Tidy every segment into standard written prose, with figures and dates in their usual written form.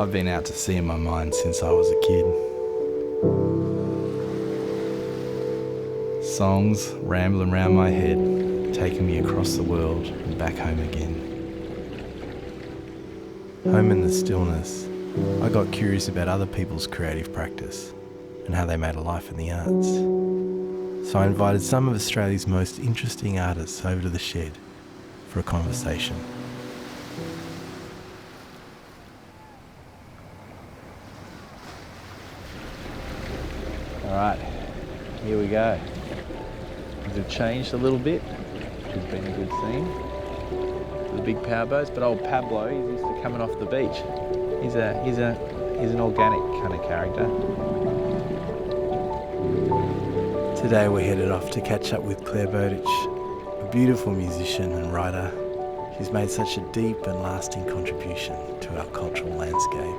I've been out to sea in my mind since I was a kid. Songs rambling round my head, taking me across the world and back home again. Home in the stillness, I got curious about other people's creative practice and how they made a life in the arts. So I invited some of Australia's most interesting artists over to the shed for a conversation. All right, here we go. Things have changed a little bit, which has been a good thing. The big power boats, but old Pablo, he's used to coming off the beach. He's an organic kind of character. Today we're headed off to catch up with Clare Bowditch, a beautiful musician and writer. She's made such a deep and lasting contribution to our cultural landscape.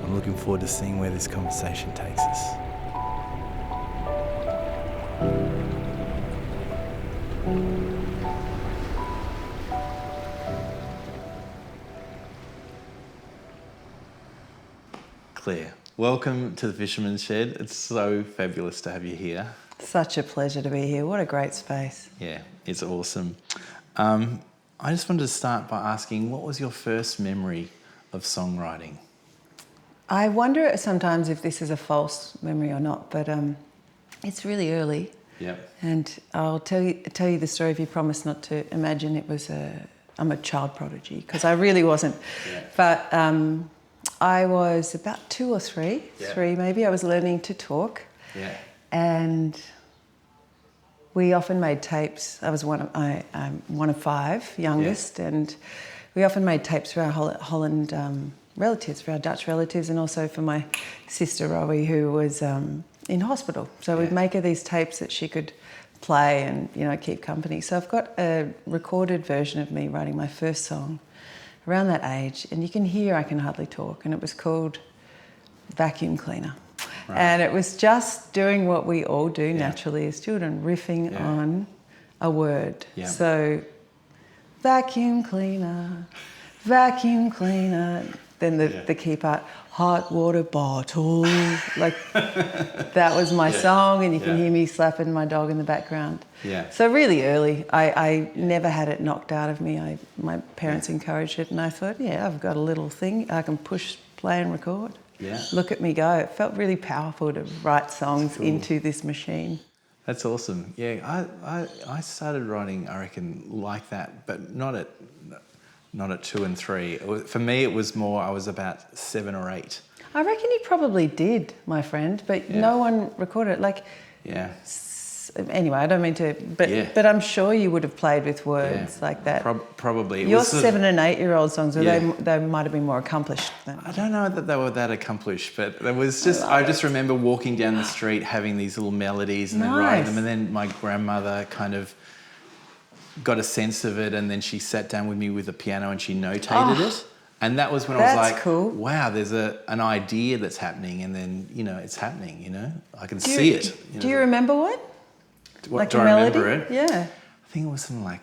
I'm looking forward to seeing where this conversation takes us. Clare, welcome to the Fisherman's Shed. It's so fabulous to have you here. Such a pleasure to be here. What a great space. Yeah, it's awesome. I just wanted to start by asking, what was your first memory of songwriting? I wonder sometimes if this is a false memory or not, but it's really early. Yep. And I'll tell you the story if you promise not to imagine I'm a child prodigy, because I really wasn't. Yeah. But I was about 2 or 3, yeah. 3 maybe. I was learning to talk. Yeah. And we often made tapes. I was I'm one of 5, youngest, and we often made tapes for our Holland relatives, for our Dutch relatives, and also for my sister Rowie, who was in hospital. So we'd make her these tapes that she could play and keep company. So I've got a recorded version of me writing my first song around that age, and you can hear I can hardly talk, and it was called Vacuum Cleaner. Right. And it was just doing what we all do naturally as children, riffing on a word. Yeah. So, vacuum cleaner, then the key part, hot water bottle. Like, that was my song, and you can hear me slapping my dog in the background. Yeah. So really early, I never had it knocked out of me. My parents encouraged it, and I thought, I've got a little thing. I can push, play and record. Yeah. Look at me go. It felt really powerful to write songs into this machine. That's awesome. Yeah, I started writing, I reckon, like that, but not at 2 and 3. For me, it was more, I was about 7 or 8. I reckon you probably did, my friend, but no one recorded it. Anyway, I don't mean to, but I'm sure you would have played with words like that. Probably. Your 7 and 8-year-old songs, they might have been more accomplished then. I don't know that they were that accomplished, but there was I just remember walking down the street having these little melodies and then writing them, and then my grandmother kind of got a sense of it, and then she sat down with me with the piano and she notated it. And that was when I was like, cool. Wow, there's an idea that's happening, and then, it's happening, I can see it. Do you remember what? What, do I remember it? Yeah. I think it was something like,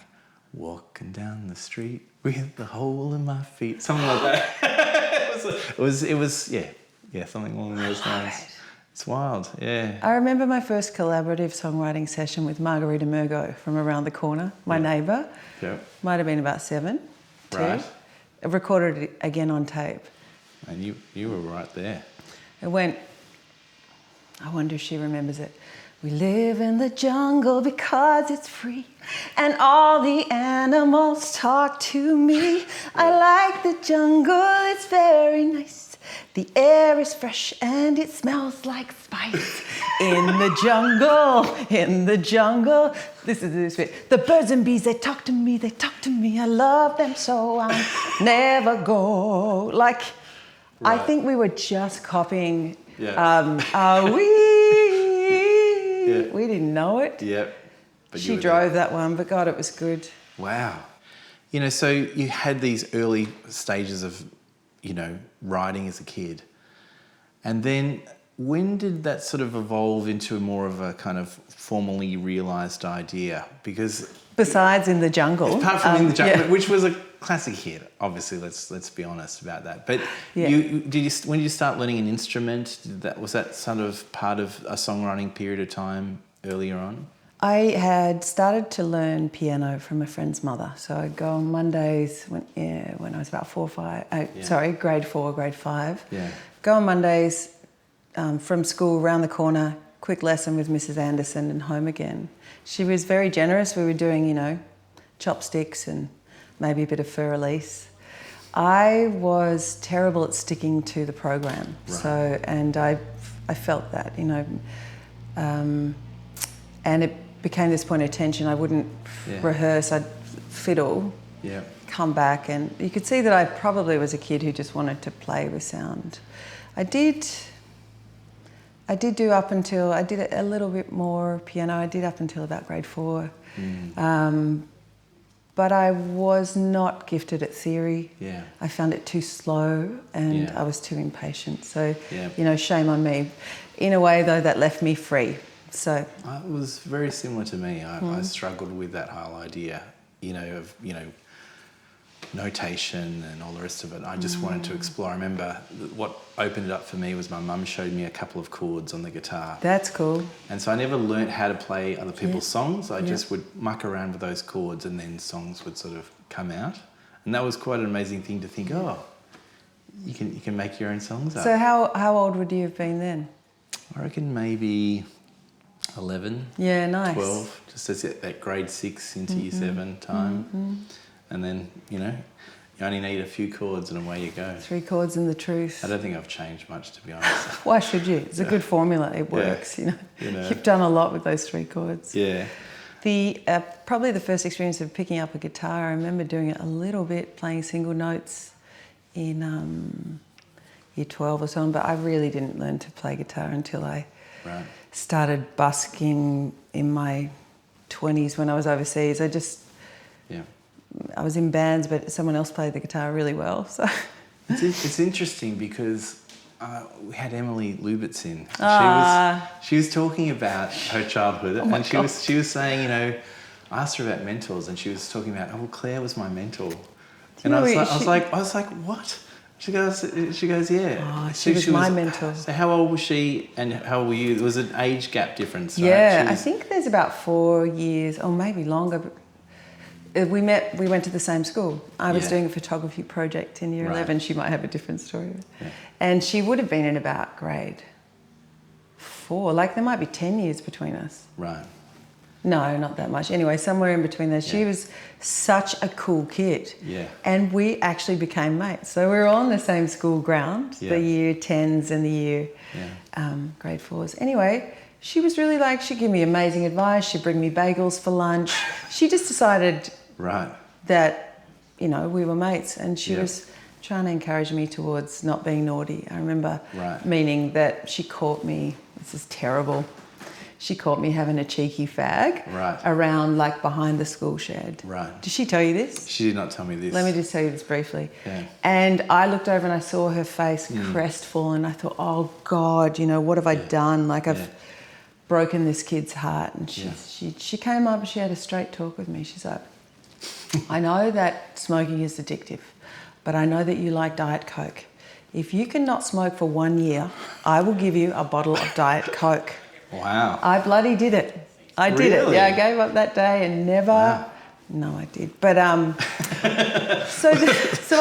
walking down the street with the hole in my feet. Something like that. it was something along those lines. It's wild, yeah. I remember my first collaborative songwriting session with Margarita Murgo from around the corner, my neighbour. Yeah. Might have been about 7, 2. Right. I recorded it again on tape. And you were right there. It went, I wonder if she remembers it. We live in the jungle because it's free, and all the animals talk to me. I like the jungle, it's very nice. The air is fresh and it smells like spice. In the jungle. This is this bit. The birds and bees, they talk to me. I love them so I'll never go. Like, I think we were just copying, Are we? Yeah. We didn't know it. Yep. But she drove that one, but God, it was good. Wow. So you had these early stages of, writing as a kid. And then when did that sort of evolve into more of a kind of formally realised idea? Because besides In the Jungle, apart from In the Jungle, which was a classic hit, obviously. Let's be honest about that. But when did you start learning an instrument? Was that sort of part of a songwriting period of time earlier on? I had started to learn piano from a friend's mother. So I'd go on Mondays when I was about grade 4, grade 5. Yeah. Go on Mondays from school, round the corner, quick lesson with Mrs. Anderson and home again. She was very generous. We were doing, chopsticks and maybe a bit of fur release. I was terrible at sticking to the program. Right. So, and I felt that, and it became this point of tension. I wouldn't rehearse, I'd fiddle, come back, and you could see that I probably was a kid who just wanted to play with sound. I did do up until, I did a little bit more piano, I did up until about grade 4. But I was not gifted at theory. Yeah. I found it too slow and I was too impatient. So, Yeah. Shame on me. In a way, though, that left me free. So it was very similar to me. I struggled with that whole idea, of notation and all the rest of it. I just wanted to explore. I remember what opened it up for me was my mum showed me a couple of chords on the guitar. That's cool. And so I never learnt how to play other people's songs. I just would muck around with those chords and then songs would sort of come out. And that was quite an amazing thing to think, you can make your own songs up. So how old would you have been then? I reckon maybe 11, yeah, nice. 12, just as that grade 6 into year 7 time. And then, you only need a few chords and away you go. 3 chords and the truth. I don't think I've changed much, to be honest. Why should you? It's a good formula. It works, You've done a lot with those 3 chords. Yeah. The probably the first experience of picking up a guitar, I remember doing it a little bit, playing single notes in year 12 or so, but I really didn't learn to play guitar until I started busking in my 20s when I was overseas. I was in bands, but someone else played the guitar really well. So it's interesting because we had Emily Lubitz in. She was talking about her childhood, and she was saying, I asked her about mentors, and she was talking about, Claire was my mentor, and I was like, what? She goes, yeah. She was my mentor. So how old was she, and how old were you? There was an age gap difference, right? Yeah, I think there's about 4 years, or maybe longer. But we went to the same school. I was doing a photography project in year 11. She might have a different story. Yeah. And she would have been in about grade 4. Like there might be 10 years between us. Right. No, not that much. Anyway, somewhere in between there. She was such a cool kid. Yeah. And we actually became mates. So we were all on the same school ground, the year 10s and the year grade 4s. Anyway, she was really she'd give me amazing advice. She'd bring me bagels for lunch. She just decided that, we were mates, and she was trying to encourage me towards not being naughty. I remember meaning that she caught me, this is terrible, she caught me having a cheeky fag around behind the school shed. Right. Did she tell you this? She did not tell me this. Let me just tell you this briefly. Yeah. And I looked over and I saw her face crestfallen. I thought, oh God, what have I done? I've broken this kid's heart. And she came up and she had a straight talk with me. She's like, I know that smoking is addictive, but I know that you like Diet Coke. If you cannot smoke for 1 year, I will give you a bottle of Diet Coke. Wow. I bloody did it. I did it. Yeah, I gave up that day and never... Wow. No, I did. But so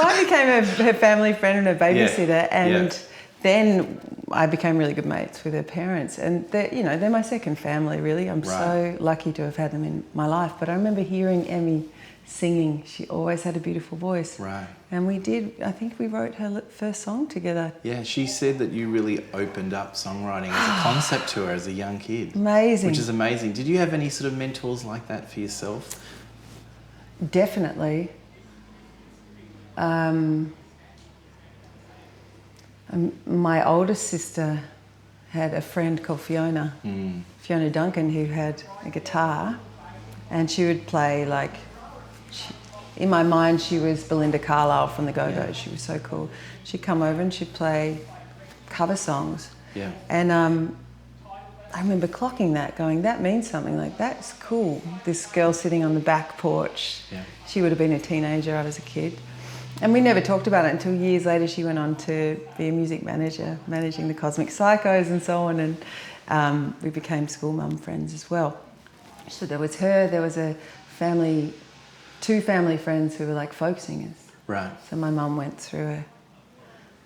I became her family friend and her babysitter, and then I became really good mates with her parents. And they're my second family, really. I'm so lucky to have had them in my life. But I remember hearing Emmy singing. She always had a beautiful voice. Right. And I think we wrote her first song together. Yeah, she said that you really opened up songwriting as a concept to her as a young kid. Amazing. Which is amazing. Did you have any sort of mentors like that for yourself? Definitely. My oldest sister had a friend called Fiona Duncan, who had a guitar, and she would play in my mind she was Belinda Carlisle from the Go-Go's. She was so cool. She'd come over and she'd play cover songs. Yeah. And I remember clocking that, going, that means something, like, that's cool. This girl sitting on the back porch, she would have been a teenager, I was a kid. And we never talked about it until years later. She went on to be a music manager, managing the Cosmic Psychos and so on, and we became school mum friends as well. So there was her, there was two family friends who were like folk singers. Right. So my mum went through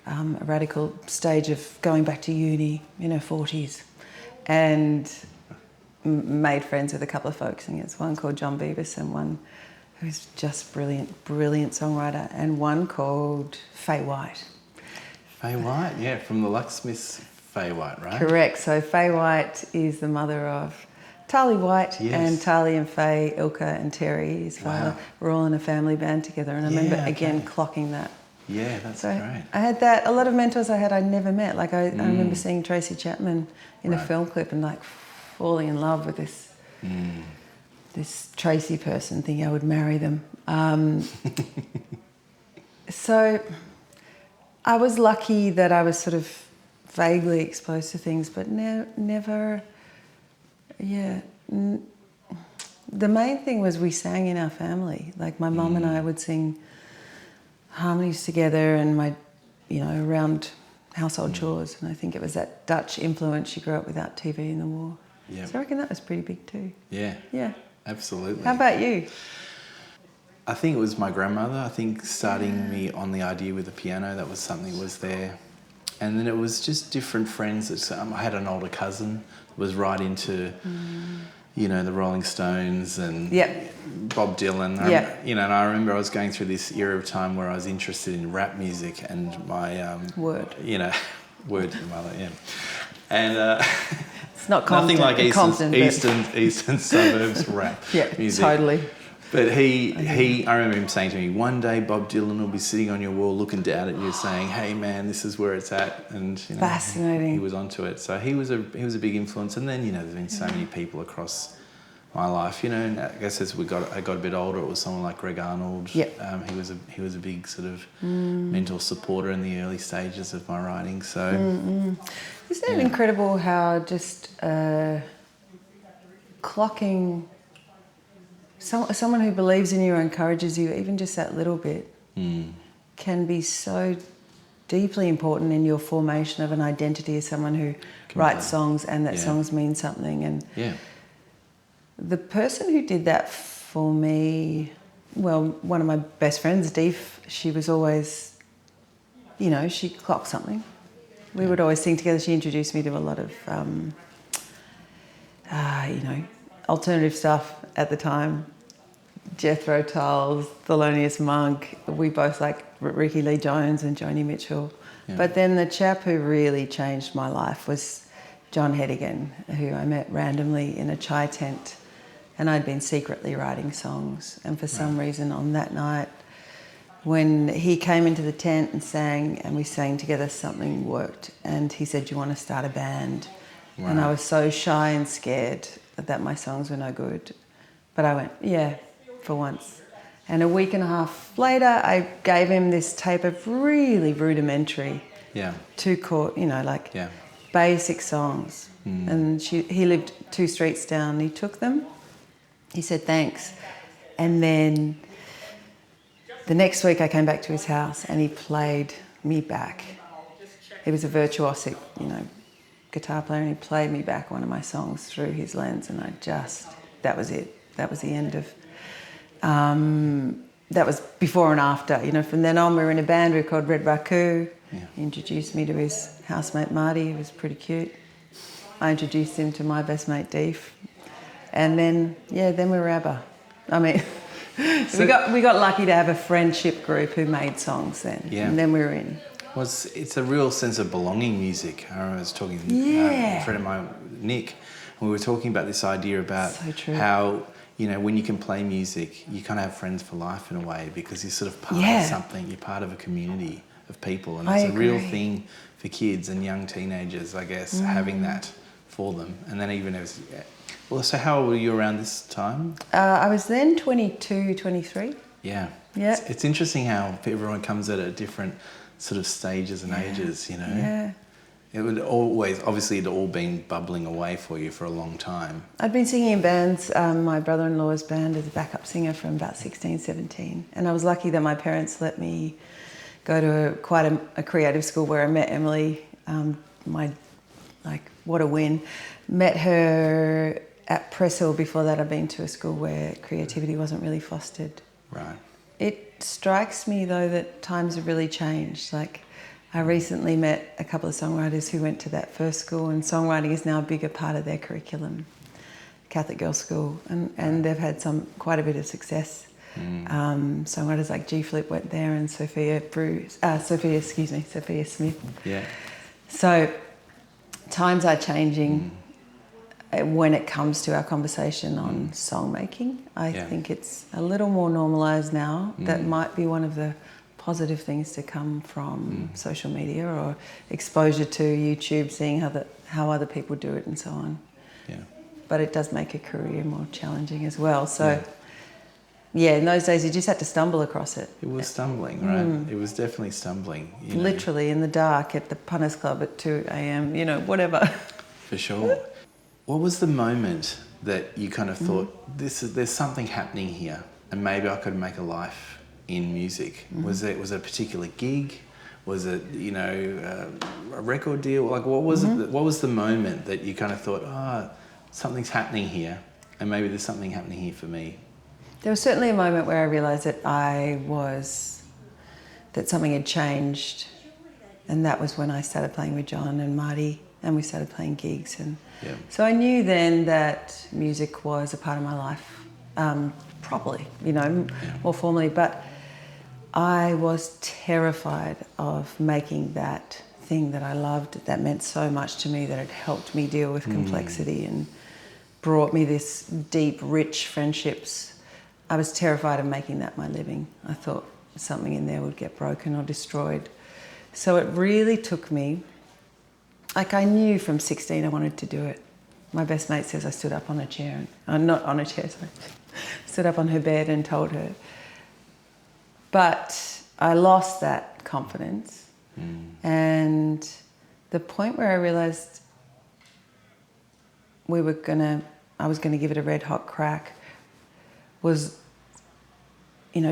a radical stage of going back to uni in her 40s and made friends with a couple of folk singers, one called John Beavis and one who's just brilliant songwriter, and one called Faye White. Faye White, yeah, from the Locksmiths, Faye White, right? Correct. So Faye White is the mother of Tali White, and Tali and Faye, Ilka and Terry, his father, were all in a family band together. And I remember again clocking that. Yeah, that's great. I had that. A lot of mentors I'd never met. Like I remember seeing Tracy Chapman in a film clip and like falling in love with this this Tracy person, thinking I would marry them. So I was lucky that I was sort of vaguely exposed to things, but never. Yeah. The main thing was we sang in our family. Like my mum and I would sing harmonies together and around household chores. And I think it was that Dutch influence. She grew up without TV in the war. Yeah. So I reckon that was pretty big too. Yeah. Yeah. Absolutely. How about you? I think it was my grandmother. I think starting me on the idea with the piano, that was something that was there. And then it was just different friends. I had an older cousin who was right into, the Rolling Stones and Bob Dylan. And I remember I was going through this era of time where I was interested in rap music and my... Word to your mother, yeah. And... it's not Compton, nothing like eastern suburbs rap music. Totally. But I remember him saying to me, one day Bob Dylan will be sitting on your wall looking down at you saying, hey man, this is where it's at. And fascinating. He was onto it. So he was a big influence. And then, there's been so many people across my life, and I guess as I got a bit older, it was someone like Greg Arnold. Yep. He was a big sort of mental supporter in the early stages of my writing. So Isn't it incredible how just clocking someone who believes in you or encourages you, even just that little bit, can be so deeply important in your formation of an identity as someone who writes songs and that songs mean something. And the person who did that for me, well, one of my best friends, Deef, she was always, she clocked something. We would always sing together. She introduced me to a lot of, alternative stuff at the time. Jethro Tull, Thelonious Monk. We both like Ricky Lee Jones and Joni Mitchell. Yeah. But then the chap who really changed my life was John Hedigan, who I met randomly in a chai tent. And I'd been secretly writing songs. And for some reason on that night, when he came into the tent and sang, and we sang together, something worked. And he said, do you want to start a band? Wow. And I was so shy and scared that my songs were no good. But I went, yeah, for once. And a week and a half later, I gave him this tape of really rudimentary, two-chord, basic songs. And he lived 2 streets down. He took them. He said, thanks. And then the next week I came back to his house and he played me back. He was a virtuosic, guitar player, and he played me back one of my songs through his lens, and that was it. That was the end of... that was before and after. From then on we were in a band, we were called Red Raku. Yeah. He introduced me to his housemate Marty, who was pretty cute. I introduced him to my best mate Deef. And then we were ABBA. I mean... So we got lucky to have a friendship group who made songs then. Yeah. And then we were in. It's a real sense of belonging, music. I remember I was talking to a friend of mine, Nick, and we were talking about this idea about how, when you can play music, you kind of have friends for life in a way, because you're sort of part of something, you're part of a community of people. And it's a real thing for kids and young teenagers, I guess, having that for them. And then even as... Well, so how old were you around this time? I was then 22, 23. Yeah. Yeah. It's interesting how everyone comes at different sort of stages and ages, Yeah. It would always, obviously, it'd all been bubbling away for you for a long time. I'd been singing in bands, my brother-in-law's band as a backup singer from about 16, 17. And I was lucky that my parents let me go to quite a creative school where I met Emily. What a win. Met her at Press Hill. Before that, I'd been to a school where creativity wasn't really fostered. Right. It strikes me, though, that times have really changed. Like, I recently met a couple of songwriters who went to that first school, and songwriting is now a bigger part of their curriculum, Catholic girls' school, and they've had quite a bit of success. Songwriters like G Flip went there, and Sophia Smith. Yeah. So times are changing when it comes to our conversation on song making. I think it's a little more normalised now. That might be one of the positive things to come from social media or exposure to YouTube, seeing how other people do it and so on. Yeah. But it does make a career more challenging as well. So in those days you just had to stumble across it. It was stumbling, right? It was definitely stumbling. Literally in the dark at the Punters Club at 2 a.m, whatever. For sure. What was the moment that you kind of thought, there's something happening here and maybe I could make a life in music? Was it a particular gig? Was it, a record deal? Like, what was it? What was the moment that you kind of thought, something's happening here and maybe there's something happening here for me? There was certainly a moment where I realised that that something had changed, and that was when I started playing with John and Marty, and we started playing gigs. And so I knew then that music was a part of my life, properly, more formally. But I was terrified of making that thing that I loved, that meant so much to me, that it helped me deal with complexity and brought me this deep, rich friendships. I was terrified of making that my living. I thought something in there would get broken or destroyed. So it really took me, I knew from 16 I wanted to do it. My best mate says I stood up on a chair, not on a chair, sorry. Stood up on her bed and told her. But I lost that confidence. And the point where I realised I was going to give it a red hot crack was,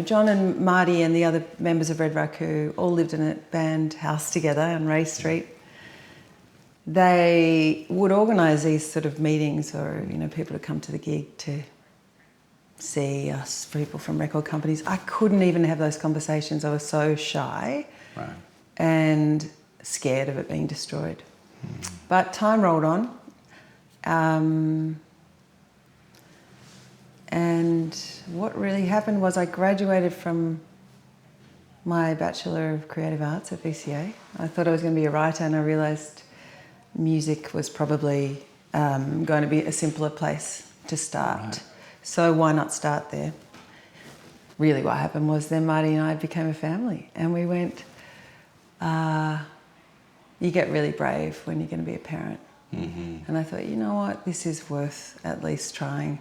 John and Marty and the other members of Red Raku all lived in a band house together on Ray Street. They would organise these sort of meetings or, people to come to the gig to see us, people from record companies. I couldn't even have those conversations. I was so shy and scared of it being destroyed. But time rolled on. And what really happened was I graduated from my Bachelor of Creative Arts at VCA. I thought I was going to be a writer, and I realised music was probably going to be a simpler place to start. Right. So why not start there? Really what happened was then Marty and I became a family, and we went, you get really brave when you're going to be a parent. And I thought, you know what, this is worth at least trying.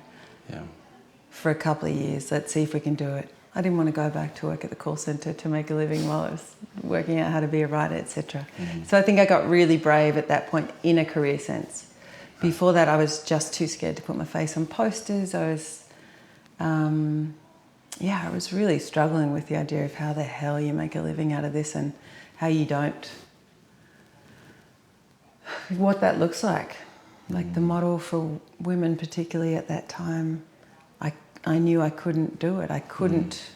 For a couple of years, let's see if we can do it. I didn't want to go back to work at the call centre to make a living while I was working out how to be a writer, etc. So I think I got really brave at that point in a career sense. Before that, I was just too scared to put my face on posters. I was really struggling with the idea of how the hell you make a living out of this and how you don't, what that looks like. Like the model for women, particularly at that time, I knew I couldn't do it. I couldn't,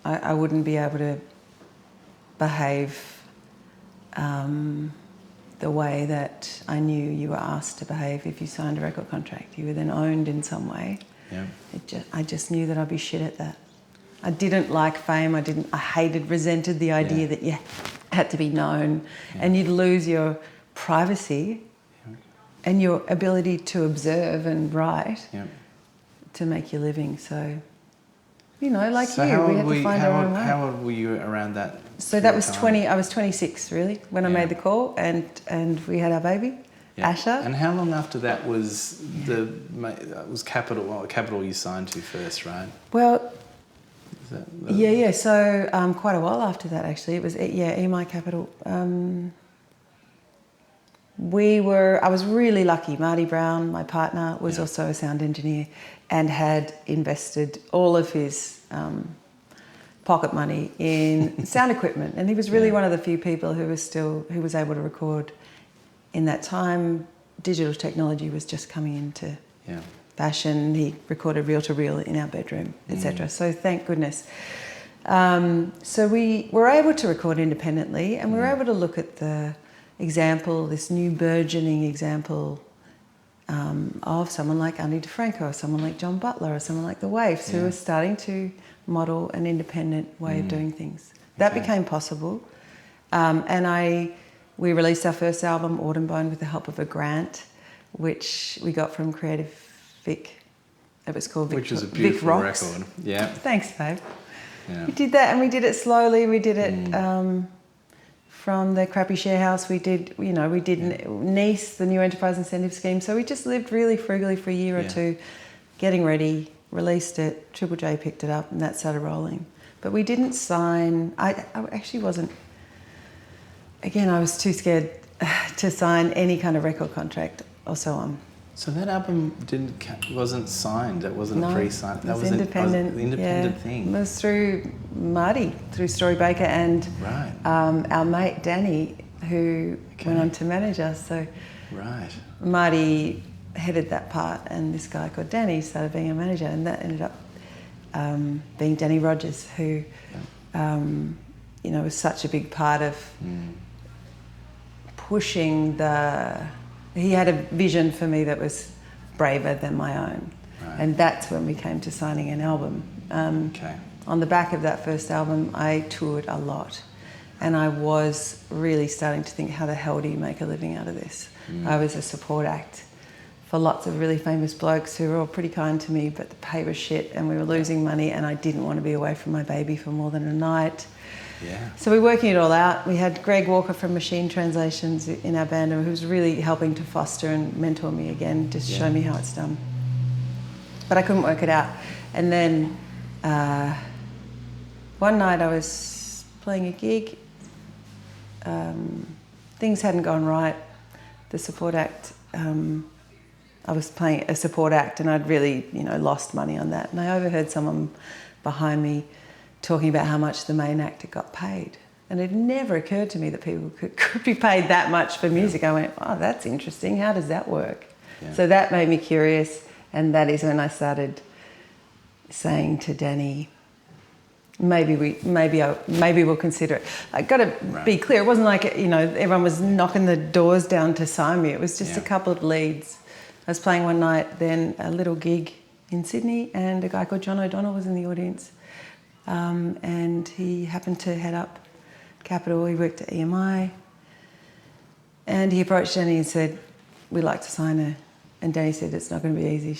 I wouldn't be able to behave the way that I knew you were asked to behave if you signed a record contract. You were then owned in some way. I just knew that I'd be shit at that. I didn't like fame. I resented the idea that you had to be known and you'd lose your privacy and your ability to observe and write to make your living. So, we had to find our own way. How old were you around that? So that was 20, I was 26 really when I made the call, and we had our baby, Asha. And how long after that was Capital you signed to first, right? Well, Is that Yeah. So quite a while after that, actually, it was EMI Capital. I was really lucky. Marty Brown, my partner, was also a sound engineer and had invested all of his pocket money in sound equipment. And he was really one of the few people who was able to record in that time. Digital technology was just coming into fashion. He recorded reel-to-reel in our bedroom, etc. So thank goodness. So we were able to record independently, and we were able to look at the example, this new burgeoning example of someone like Andy DeFranco, or someone like John Butler, or someone like the Waifs, who were starting to model an independent way of doing things. That became possible. We released our first album, Autumn Bone, with the help of a grant, which we got from Creative Vic. It was called Vic, which was a beautiful record. Yeah. Thanks, babe. Yeah. We did that, and we did it slowly. We did it from the crappy share house. We did Nice, the New Enterprise Incentive Scheme. So we just lived really frugally for a year or two, getting ready, released it, Triple J picked it up, and that started rolling. But we didn't sign. I actually wasn't. Again, I was too scared to sign any kind of record contract or so on. So that album wasn't signed. That wasn't a pre-signed. That was independent. An independent thing. It was through Marty, through Story Baker, and our mate Danny, who went on to manage us. So Marty headed that part, and this guy called Danny started being a manager, and that ended up being Danny Rogers, who was such a big part of pushing he had a vision for me that was braver than my own. And that's when we came to signing an album. On the back of that first album, I toured a lot. And I was really starting to think, how the hell do you make a living out of this? I was a support act for lots of really famous blokes who were all pretty kind to me, but the pay was shit and we were losing money, and I didn't want to be away from my baby for more than a night. So we're working it all out. We had Greg Walker from Machine Translations in our band, who was really helping to foster and mentor me again, just show me how it's done. But I couldn't work it out. And then one night I was playing a gig. Things hadn't gone right. The support act, I was playing a support act, and I'd really, lost money on that. And I overheard someone behind me talking about how much the main actor got paid. And it never occurred to me that people could be paid that much for music. I went, oh, that's interesting. How does that work? So that made me curious, and that is when I started saying to Danny, maybe we'll consider it. I got to be clear. It wasn't like everyone was knocking the doors down to sign me. It was just a couple of leads. I was playing one night, then a little gig in Sydney, and a guy called John O'Donnell was in the audience. And he happened to head up Capital. He worked at EMI, and he approached Danny and said, "We'd like to sign her." And Danny said, "It's not going to be easy.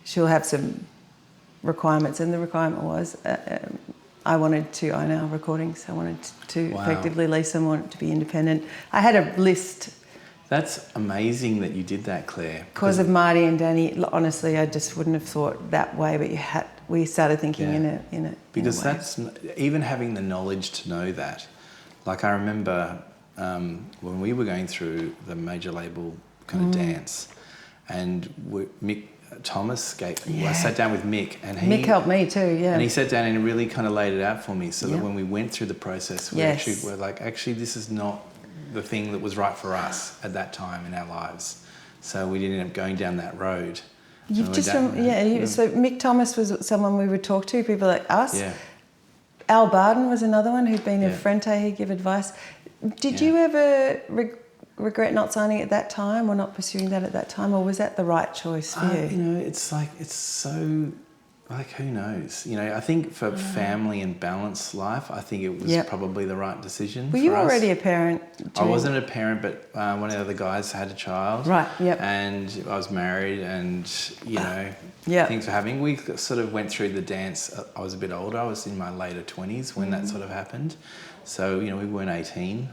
She'll have some requirements." And the requirement was, I wanted to own our recordings. I wanted to effectively lease them. I wanted to be independent. I had a list. That's amazing that you did that, Claire. Because of Marty and Danny, honestly, I just wouldn't have thought that way. But we started thinking in a because way. that's even having the knowledge to know that. Like I remember when we were going through the major label kind of dance, and Mick Thomas I sat down with Mick, and Mick helped me too. And he sat down and really kind of laid it out for me, so that when we went through the process, we actually were like, actually, this is not the thing that was right for us at that time in our lives. So we didn't end up going down that road. So Mick Thomas was someone we would talk to, people like us. Al Barden was another one who'd been in Frente, he'd give advice. Did you ever regret not signing at that time, or not pursuing that at that time, or was that the right choice for you? It's so, who knows? I think for family and balanced life, I think it was probably the right decision. Were you already a parent? I wasn't a parent, but one of the other guys had a child. Right, And I was married, and, things were happening. We sort of went through the dance. I was a bit older. I was in my later 20s when that sort of happened. So, we weren't 18.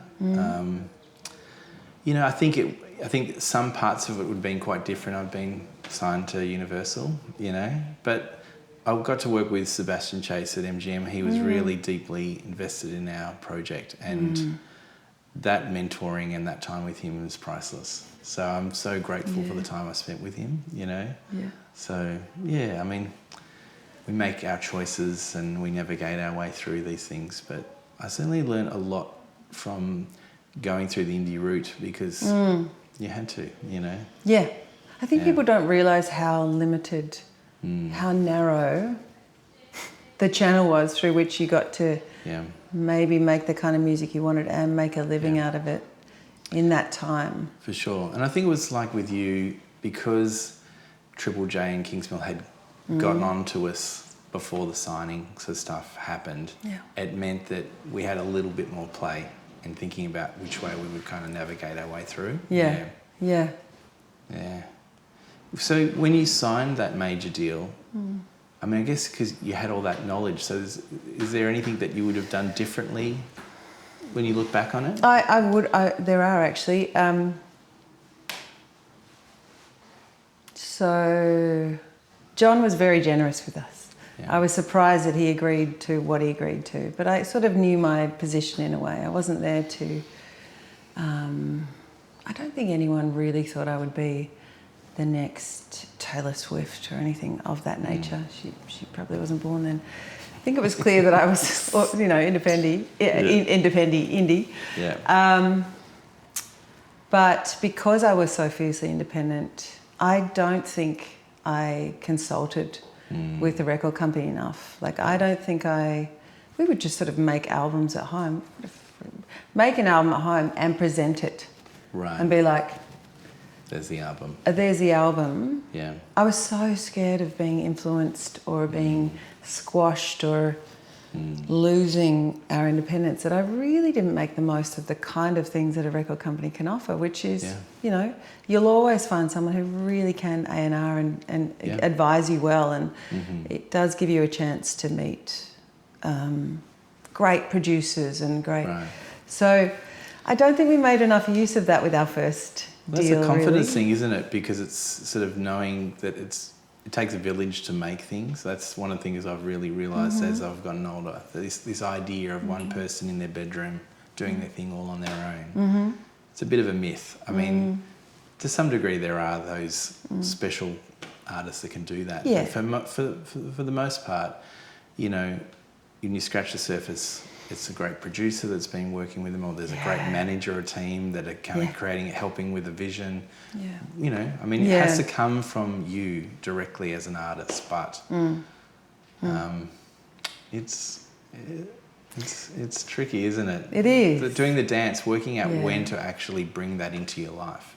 I think some parts of it would have been quite different. I've been signed to Universal, you know. But I got to work with Sebastian Chase at MGM. He was really deeply invested in our project, and that mentoring and that time with him was priceless. So I'm so grateful for the time I spent with him, you know. Yeah. So, yeah, I mean, we make our choices and we navigate our way through these things, but I certainly learned a lot from going through the indie route because you had to, you know. Yeah. I think people don't realise how limited, how narrow the channel was through which you got to maybe make the kind of music you wanted and make a living out of it in that time. For sure. And I think it was like with you, because Triple J and Kingsmill had gotten on to us before the signing so stuff happened, it meant that we had a little bit more play in thinking about which way we would kind of navigate our way through. Yeah. So when you signed that major deal, I mean, I guess because you had all that knowledge, so is there anything that you would have done differently when you look back on it? There are actually. So John was very generous with us. I was surprised that he agreed to what he agreed to, but I sort of knew my position in a way. I wasn't there to... I don't think anyone really thought I would be the next Taylor Swift or anything of that nature. She probably wasn't born then. I think it was clear that I was, indie. Yeah. But because I was so fiercely independent, I don't think I consulted with the record company enough. Like, I don't think we would just sort of make albums at home, make an album at home and present it. Right. And be like, there's the album. There's the album. Yeah. I was so scared of being influenced or being squashed or losing our independence that I really didn't make the most of the kind of things that a record company can offer, which is, you'll always find someone who really can A&R and advise you well, and it does give you a chance to meet great producers and great... Right. So I don't think we made enough use of that with our first That's deal, a confidence really. thing, isn't it? Because it's sort of knowing that it takes a village to make things. That's one of the things I've really realised as I've gotten older. This idea of one person in their bedroom doing their thing all on their own. It's a bit of a myth. I mean, to some degree there are those special artists that can do that. Yeah. But for the most part, when you scratch the surface, it's a great producer that's been working with them, or there's a great manager or team that are kind of creating it, helping with the vision. Yeah. It has to come from you directly as an artist, but it's tricky, isn't it? It is. Doing the dance, working out when to actually bring that into your life.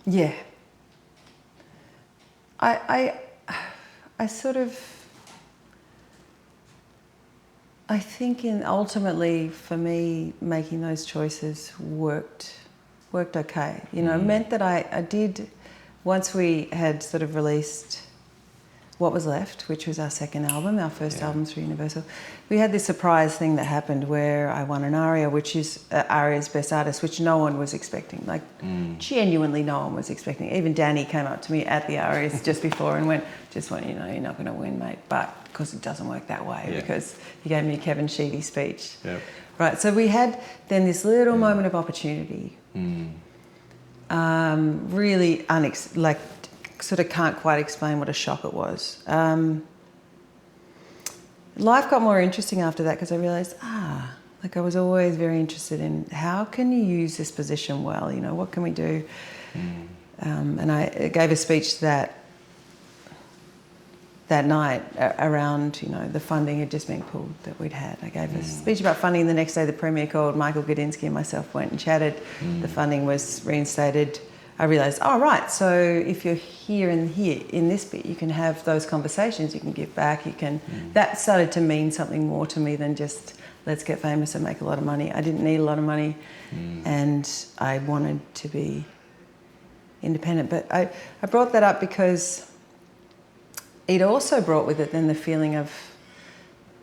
Yeah. I sort of... I think ultimately for me making those choices worked okay. It meant that I did, once we had sort of released What Was Left, which was our second album, our first album through Universal, we had this surprise thing that happened where I won an ARIA, which is ARIA's Best Artist, which no one was expecting. Like, genuinely no one was expecting. Even Danny came up to me at the ARIAs just before and went, just want you to know you're not going to win, mate. But because it doesn't work that way, because he gave me a Kevin Sheedy speech. Yep. Right, so we had then this little moment of opportunity. Really sort of can't quite explain what a shock it was. Life got more interesting after that because I realised, I was always very interested in how can you use this position well, what can we do? And I gave a speech that night around, the funding had just been pulled that we'd had. I gave a speech about funding. The next day the Premier called, Michael Gudinski and myself went and chatted. The funding was reinstated. I realised, so if you're here in this bit, you can have those conversations, you can give back, that started to mean something more to me than just let's get famous and make a lot of money. I didn't need a lot of money and I wanted to be independent. But I brought that up because it also brought with it then the feeling of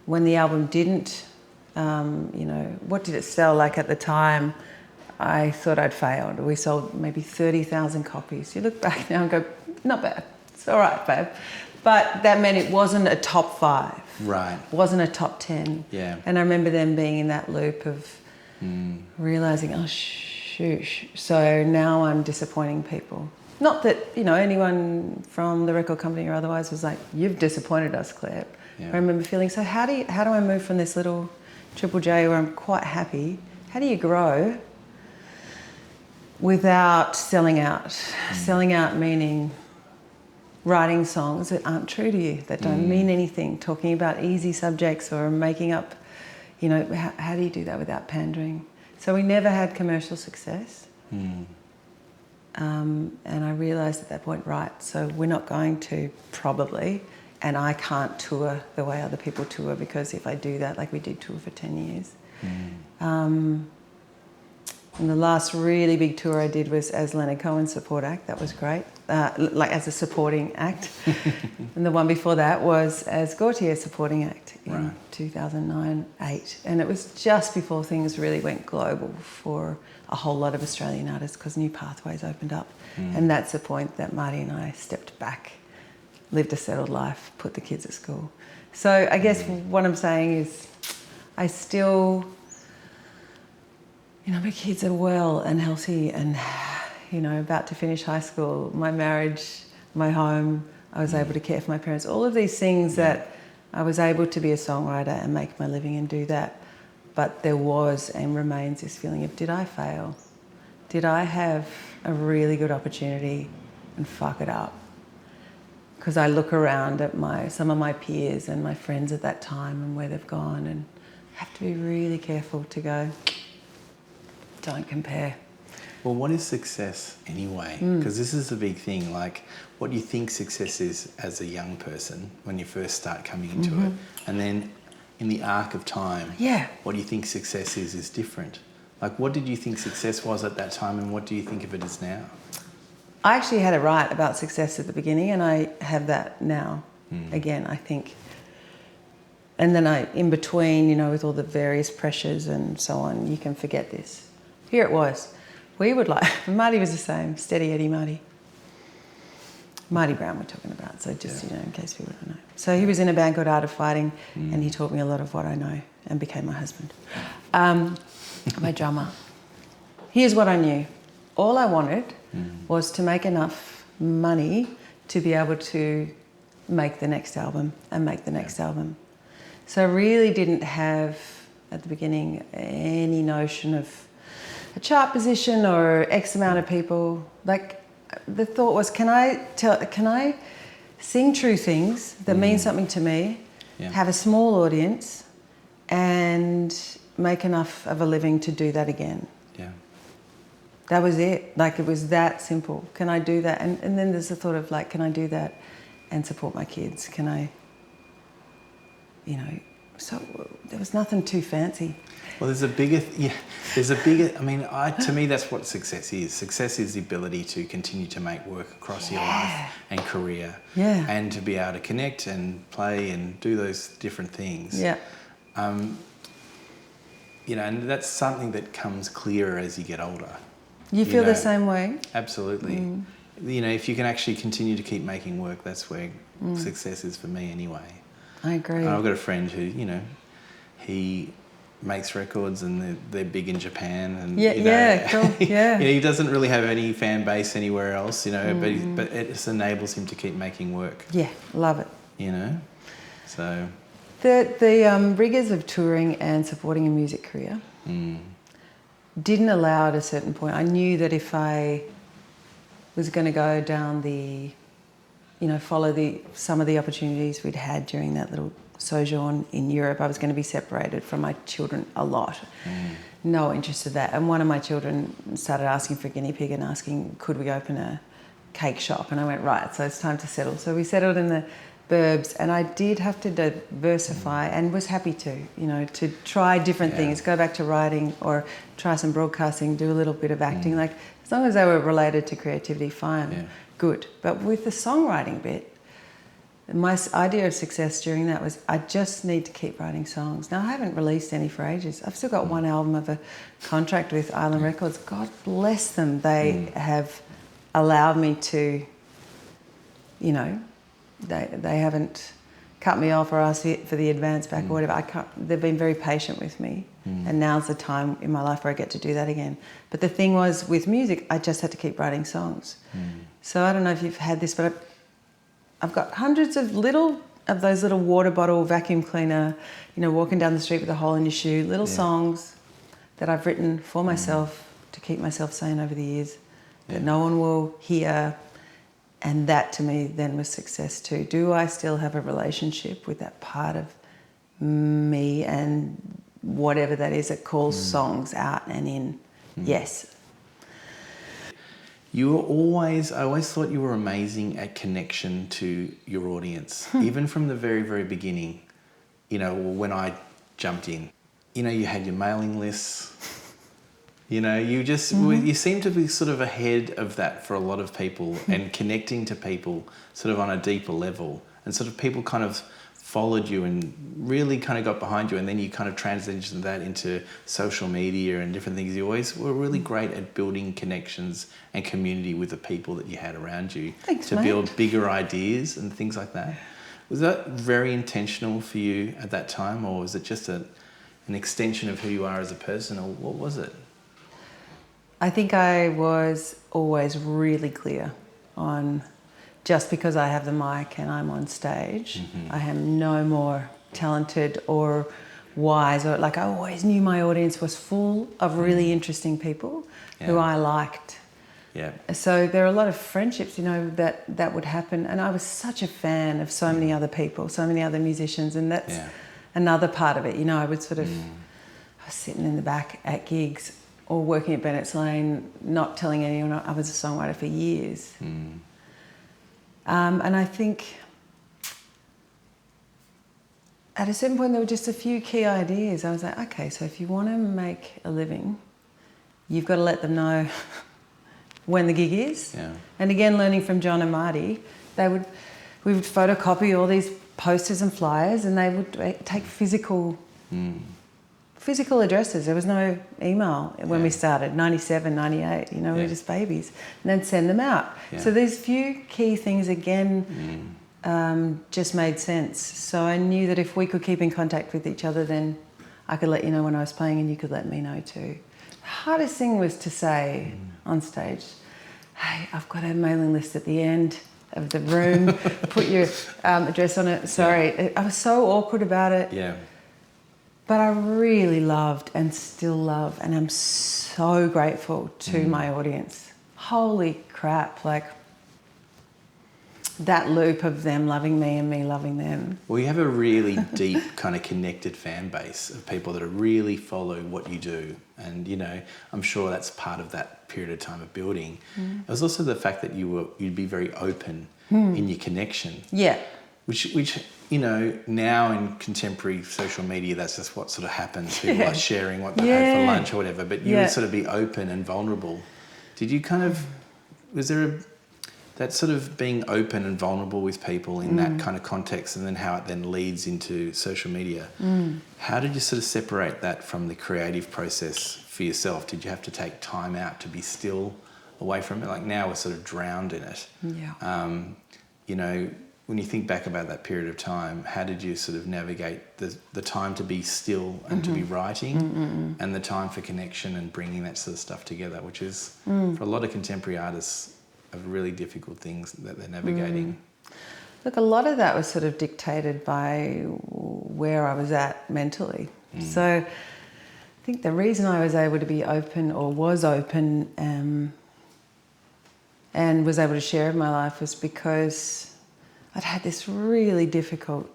when the album didn't, what did it sell like at the time? I thought I'd failed. We sold maybe 30,000 copies. You look back now and go, not bad. It's all right, babe. But that meant it wasn't a top 5. Right. It wasn't a top 10. Yeah. And I remember them being in that loop of realising, oh, shoot. So now I'm disappointing people. Not that, anyone from the record company or otherwise was like, you've disappointed us, Claire. Yeah. I remember feeling, so how do I move from this little Triple J where I'm quite happy? How do you grow without selling out? Selling out meaning writing songs that aren't true to you, that don't mean anything, talking about easy subjects or making up, how do you do that without pandering? So we never had commercial success. And I realised at that point, right, so we're not going to probably, and I can't tour the way other people tour, because if I do that, like we did tour for 10 years. And the last really big tour I did was as Leonard Cohen's support act. That was great, like as a supporting act. And the one before that was as Gautier's supporting act in 2009-8. And it was just before things really went global for a whole lot of Australian artists, because new pathways opened up. And that's the point that Marty and I stepped back, lived a settled life, put the kids at school. So I guess what I'm saying is I still... my kids are well and healthy and, about to finish high school, my marriage, my home, I was able to care for my parents. All of these things that I was able to be a songwriter and make my living and do that. But there was and remains this feeling of, did I fail? Did I have a really good opportunity and fuck it up? Because I look around at some of my peers and my friends at that time and where they've gone, and have to be really careful to go, don't compare. Well, what is success anyway? Because this is the big thing. Like, what do you think success is as a young person when you first start coming into it? And then in the arc of time, what do you think success is different? Like, what did you think success was at that time, and what do you think of it as now? I actually had it right about success at the beginning, and I have that now. Again, I think. And then in between, with all the various pressures and so on, you can forget this. Here it was. We would Marty was the same, steady Eddie Marty. Marty Brown we're talking about, so just, in case people don't know. So he was in a band called Art of Fighting, and he taught me a lot of what I know and became my husband. My drummer. Here's what I knew. All I wanted was to make enough money to be able to make the next album and make the next album. So I really didn't have, at the beginning, any notion of a chart position or X amount of people. Like, the thought was, can I sing true things that mean something to me, have a small audience, and make enough of a living to do that again? Yeah. That was it. Like, it was that simple. Can I do that? And then there's the thought of, like, can I do that and support my kids? Can I, so there was nothing too fancy. Well, to me, that's what success is. Success is the ability to continue to make work across your life and career. Yeah. And to be able to connect and play and do those different things. Yeah. And that's something that comes clearer as you get older. You feel the same way? Absolutely. If you can actually continue to keep making work, that's where success is for me anyway. I agree. I've got a friend who, he makes records and they're big in Japan, and cool. he doesn't really have any fan base anywhere else, but it just enables him to keep making work. Yeah, love it. So the rigors of touring and supporting a music career didn't allow at a certain point. I knew that if I was going to go down the, follow some of the opportunities we'd had during that little sojourn in Europe, I was going to be separated from my children a lot. No interest in that. And one of my children started asking for a guinea pig and asking, could we open a cake shop? And I went, right, so it's time to settle. So we settled in the burbs, and I did have to diversify and was happy to try different things, go back to writing or try some broadcasting, do a little bit of acting. Like, as long as they were related to creativity, fine, good. But with the songwriting bit, my idea of success during that was, I just need to keep writing songs. Now, I haven't released any for ages. I've still got one album of a contract with Island Records. God bless them. They have allowed me to, you know, they haven't cut me off or asked for the advance back or whatever. They've been very patient with me, and now's the time in my life where I get to do that again. But the thing was, with music, I just had to keep writing songs. So I don't know if you've had this, but I've got hundreds of those little water bottle vacuum cleaner, you know, walking down the street with a hole in your shoe, little songs that I've written for myself to keep myself sane over the years that no one will hear. And that to me then was success too. Do I still have a relationship with that part of me and whatever that is that calls songs out and in? Yes. I always thought you were amazing at connection to your audience, even from the very, very beginning. You know, when I jumped in, you know, you had your mailing lists. You know, you seem to be sort of ahead of that for a lot of people and connecting to people sort of on a deeper level, and sort of people kind of followed you and really kind of got behind you, and then you kind of transitioned that into social media and different things. You always were really great at building connections and community with the people that you had around you. Thanks, to mate. build bigger ideas and things like that. Was that very intentional for you at that time, or was it just an extension of who you are as a person, or what was it? I think I was always really clear on, just because I have the mic and I'm on stage, I am no more talented or wise, or like I always knew my audience was full of really interesting people who I liked. Yeah. So there are a lot of friendships, you know, that would happen, and I was such a fan of so many other people, so many other musicians, and that's another part of it. You know, I would sort of, I was sitting in the back at gigs or working at Bennett's Lane, not telling anyone I was a songwriter for years. And I think at a certain point there were just a few key ideas. I was like, okay, so if you want to make a living, you've got to let them know when the gig is. Yeah. And again, learning from John and Marty, we would photocopy all these posters and flyers, and they would take physical addresses. There was no email when we started, 97, 98, you know, we were just babies, and then send them out. So these few key things again just made sense. So I knew that if we could keep in contact with each other, then I could let you know when I was playing and you could let me know too. The hardest thing was to say on stage, hey, I've got a mailing list at the end of the room, put your address on it. Sorry, I was so awkward about it. Yeah. But I really loved and still love, and I'm so grateful to my audience. Holy crap, like that loop of them loving me and me loving them. Well, you have a really deep kind of connected fan base of people that really follow what you do. And, you know, I'm sure that's part of that period of time of building. It was also the fact that you'd be very open in your connection. Yeah. Which you know, now in contemporary social media, that's just what sort of happens. People are sharing what they had for lunch or whatever, but you would sort of be open and vulnerable. Did you kind of, was there that sort of being open and vulnerable with people in that kind of context, and then how it then leads into social media? How did you sort of separate that from the creative process for yourself? Did you have to take time out to be still away from it? Like now we're sort of drowned in it. Yeah. You know, when you think back about that period of time, how did you sort of navigate the time to be still and to be writing and the time for connection and bringing that sort of stuff together, which is, for a lot of contemporary artists, a really difficult things that they're navigating? Look, a lot of that was sort of dictated by where I was at mentally. So I think the reason I was able to be open, or was open, and was able to share in my life was because I'd had this really difficult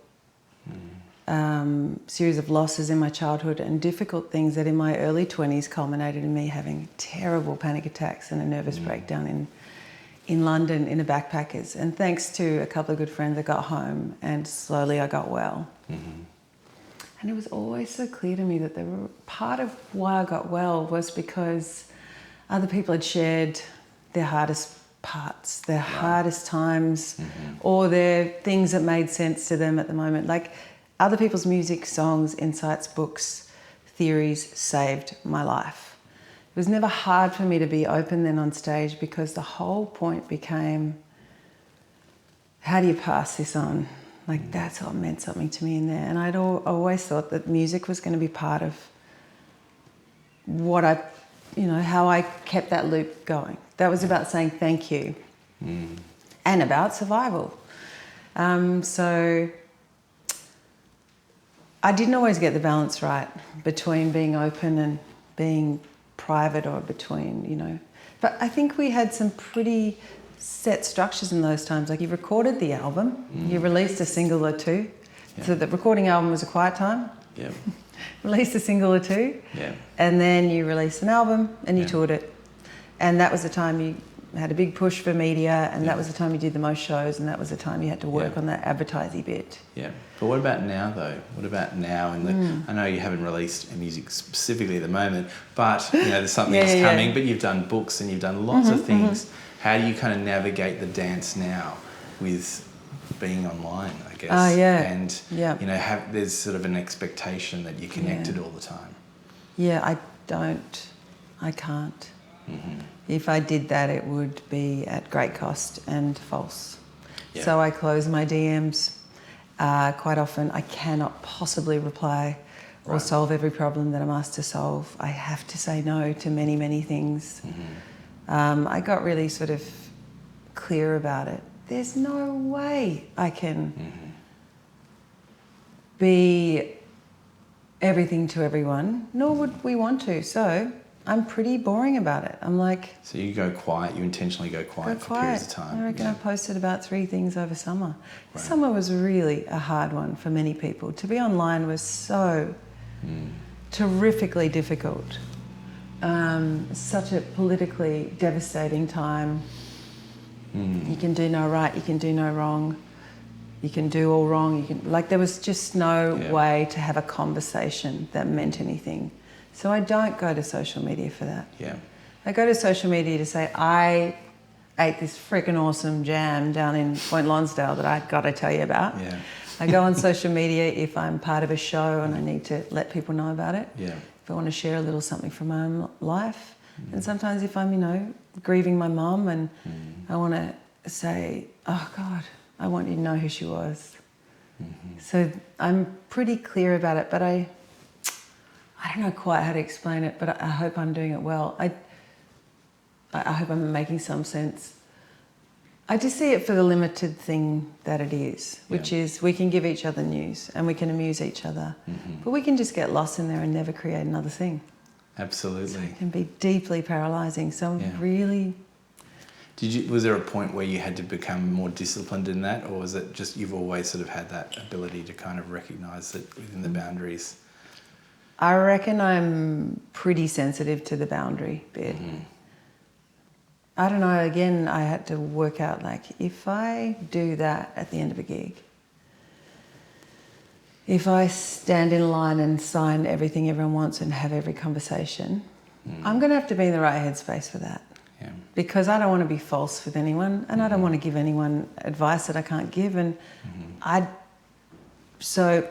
series of losses in my childhood, and difficult things that in my early 20s culminated in me having terrible panic attacks and a nervous breakdown in London in a backpackers. And thanks to a couple of good friends, I got home and slowly I got well. And it was always so clear to me that part of why I got well was because other people had shared their hardest parts, their hardest times, or their things that made sense to them at the moment. Like other people's music, songs, insights, books, theories saved my life. It was never hard for me to be open then on stage, because the whole point became how do you pass this on? Like, that's what meant something to me in there. And I'd always thought that music was going to be part of what how I kept that loop going. That was about saying thank you and about survival. So I didn't always get the balance right between being open and being private, or between, But I think we had some pretty set structures in those times. Like, you recorded the album, you released a single or two. Yeah. So the recording album was a quiet time. Yeah. Released a single or two. Yeah. And then you released an album and you toured it. And that was the time you had a big push for media, and that was the time you did the most shows, and that was the time you had to work on that advertising bit. Yeah. But what about now, though? What about now? I know you haven't released music specifically at the moment, but there's something that's coming. But you've done books and you've done lots of things. How do you kind of navigate the dance now with being online, I guess? And there's sort of an expectation that you're connected all the time. Yeah, I can't. If I did that, it would be at great cost and false. Yeah. So I close my DMs. Quite often I cannot possibly reply or solve every problem that I'm asked to solve. I have to say no to many, many things. I got really sort of clear about it. There's no way I can be everything to everyone, nor would we want to. So I'm pretty boring about it. I'm like... So you go quiet, you intentionally go quiet for periods of time. I reckon I posted about 3 things over summer. Right. Summer was really a hard one for many people. To be online was so terrifically difficult. Such a politically devastating time. You can do no right, you can do no wrong. You can do all wrong. There was just no way to have a conversation that meant anything. So I don't go to social media for that. Yeah. I go to social media to say, I ate this freaking awesome jam down in Point Lonsdale that I've got to tell you about. Yeah. I go on social media if I'm part of a show and I need to let people know about it. Yeah. If I want to share a little something from my own life. And sometimes if I'm, grieving my mum and I want to say, oh God, I want you to know who she was. So I'm pretty clear about it, but I don't know quite how to explain it, but I hope I'm doing it well. I hope I'm making some sense. I just see it for the limited thing that it is, which is we can give each other news and we can amuse each other, but we can just get lost in there and never create another thing. Absolutely. So it can be deeply paralysing. So I'm really... Was there a point where you had to become more disciplined in that, or was it just you've always sort of had that ability to kind of recognise it within the boundaries? I reckon I'm pretty sensitive to the boundary bit. I don't know, again, I had to work out, if I do that at the end of a gig, if I stand in line and sign everything everyone wants and have every conversation, I'm going to have to be in the right headspace for that. Yeah. Because I don't want to be false with anyone, and I don't want to give anyone advice that I can't give. And so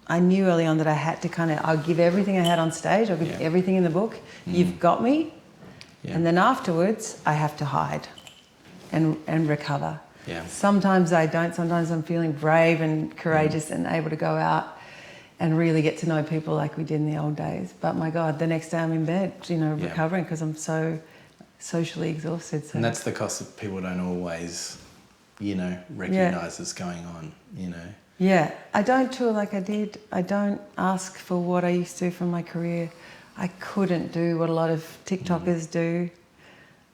I knew early on that I had to I'll give everything I had on stage, I'll give everything in the book. You've got me. Yeah. And then afterwards, I have to hide and recover. Yeah. Sometimes I don't. Sometimes I'm feeling brave and courageous and able to go out and really get to know people like we did in the old days. But my God, the next day I'm in bed, recovering because I'm so socially exhausted. So. And that's the cost that people don't always, recognise is going on, Yeah, I don't tour like I did. I don't ask for what I used to from my career. I couldn't do what a lot of TikTokers do.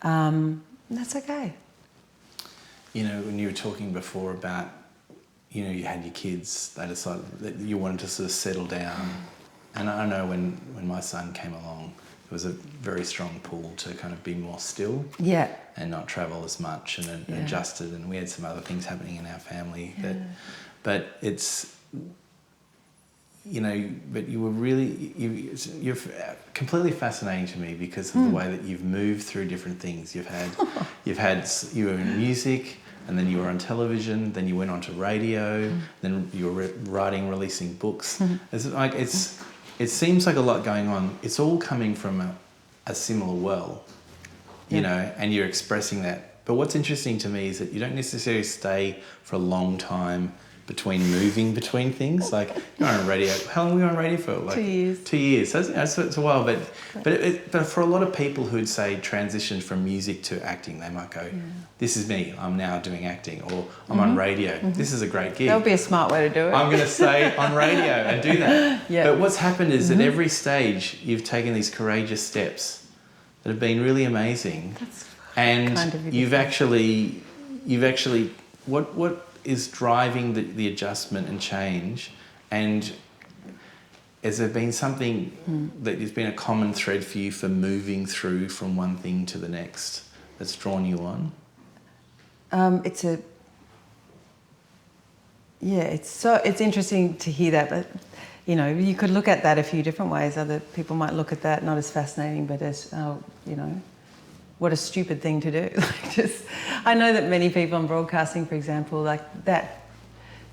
That's okay. When you were talking before about, you had your kids, they decided that you wanted to sort of settle down. And I know when my son came along, there was a very strong pull to kind of be more still. Yeah. And not travel as much and adjusted. And we had some other things happening in our family but it's, but you were really, you're completely fascinating to me because of the way that you've moved through different things. You were in music, and then you were on television, then you went on to radio, then you were writing, releasing books. It seems like a lot going on. It's all coming from a similar well, and you're expressing that But what's interesting to me is that you don't necessarily stay for a long time moving between things. Like you're on radio. How long were you on radio for? Like 2 years. 2 years. So it's a while. But for a lot of people who'd say transition from music to acting, they might go, "This is me. I'm now doing acting," or "I'm on radio. This is a great gig." That would be a smart way to do it. I'm going to stay on radio and do that. Yeah. But what's happened is at every stage you've taken these courageous steps that have been really amazing. That's and kind of you've actually what is driving the adjustment and change, and has there been something that has been a common thread for you for moving through from one thing to the next that's drawn you on? It's interesting to hear that, but you know, you could look at that a few different ways. Other people might look at that not as fascinating, but as you know, what a stupid thing to do. I know that many people in broadcasting, for example, like that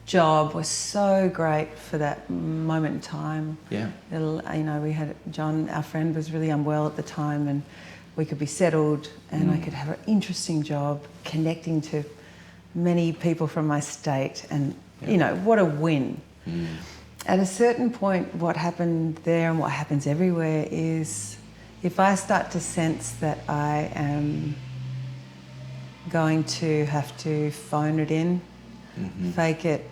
job was so great for that moment in time. Yeah. You know, we had John, our friend, was really unwell at the time, and we could be settled, and I could have an interesting job connecting to many people from my state, and you know, what a win. At a certain point, what happened there and what happens everywhere is, if I start to sense that I am going to have to phone it in, fake it,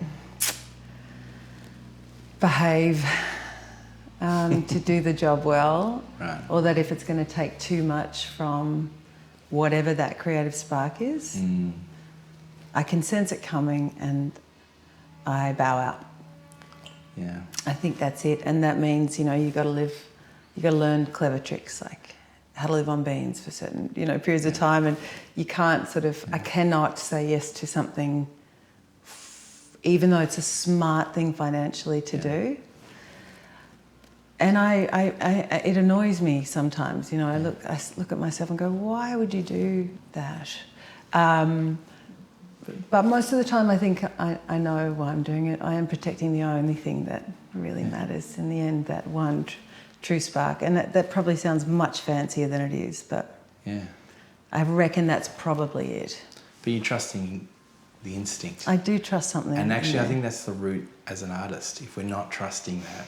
behave, to do the job well, right. or that if it's going to take too much from whatever that creative spark is, I can sense it coming and I bow out. Yeah. I think that's it, and that means, you know, you got to learn clever tricks like how to live on beans for certain, you know, periods of time, and you can't I cannot say yes to something even though it's a smart thing financially to do. And it annoys me sometimes, you know. I look at myself and go, why would you do that? But most of the time I think I know why I'm doing it. I am protecting the only thing that really matters in the end, that one true spark. And that probably sounds much fancier than it is, but I reckon that's probably it. But you're trusting the instinct. I do trust something. And actually I think that's the root as an artist. If we're not trusting that,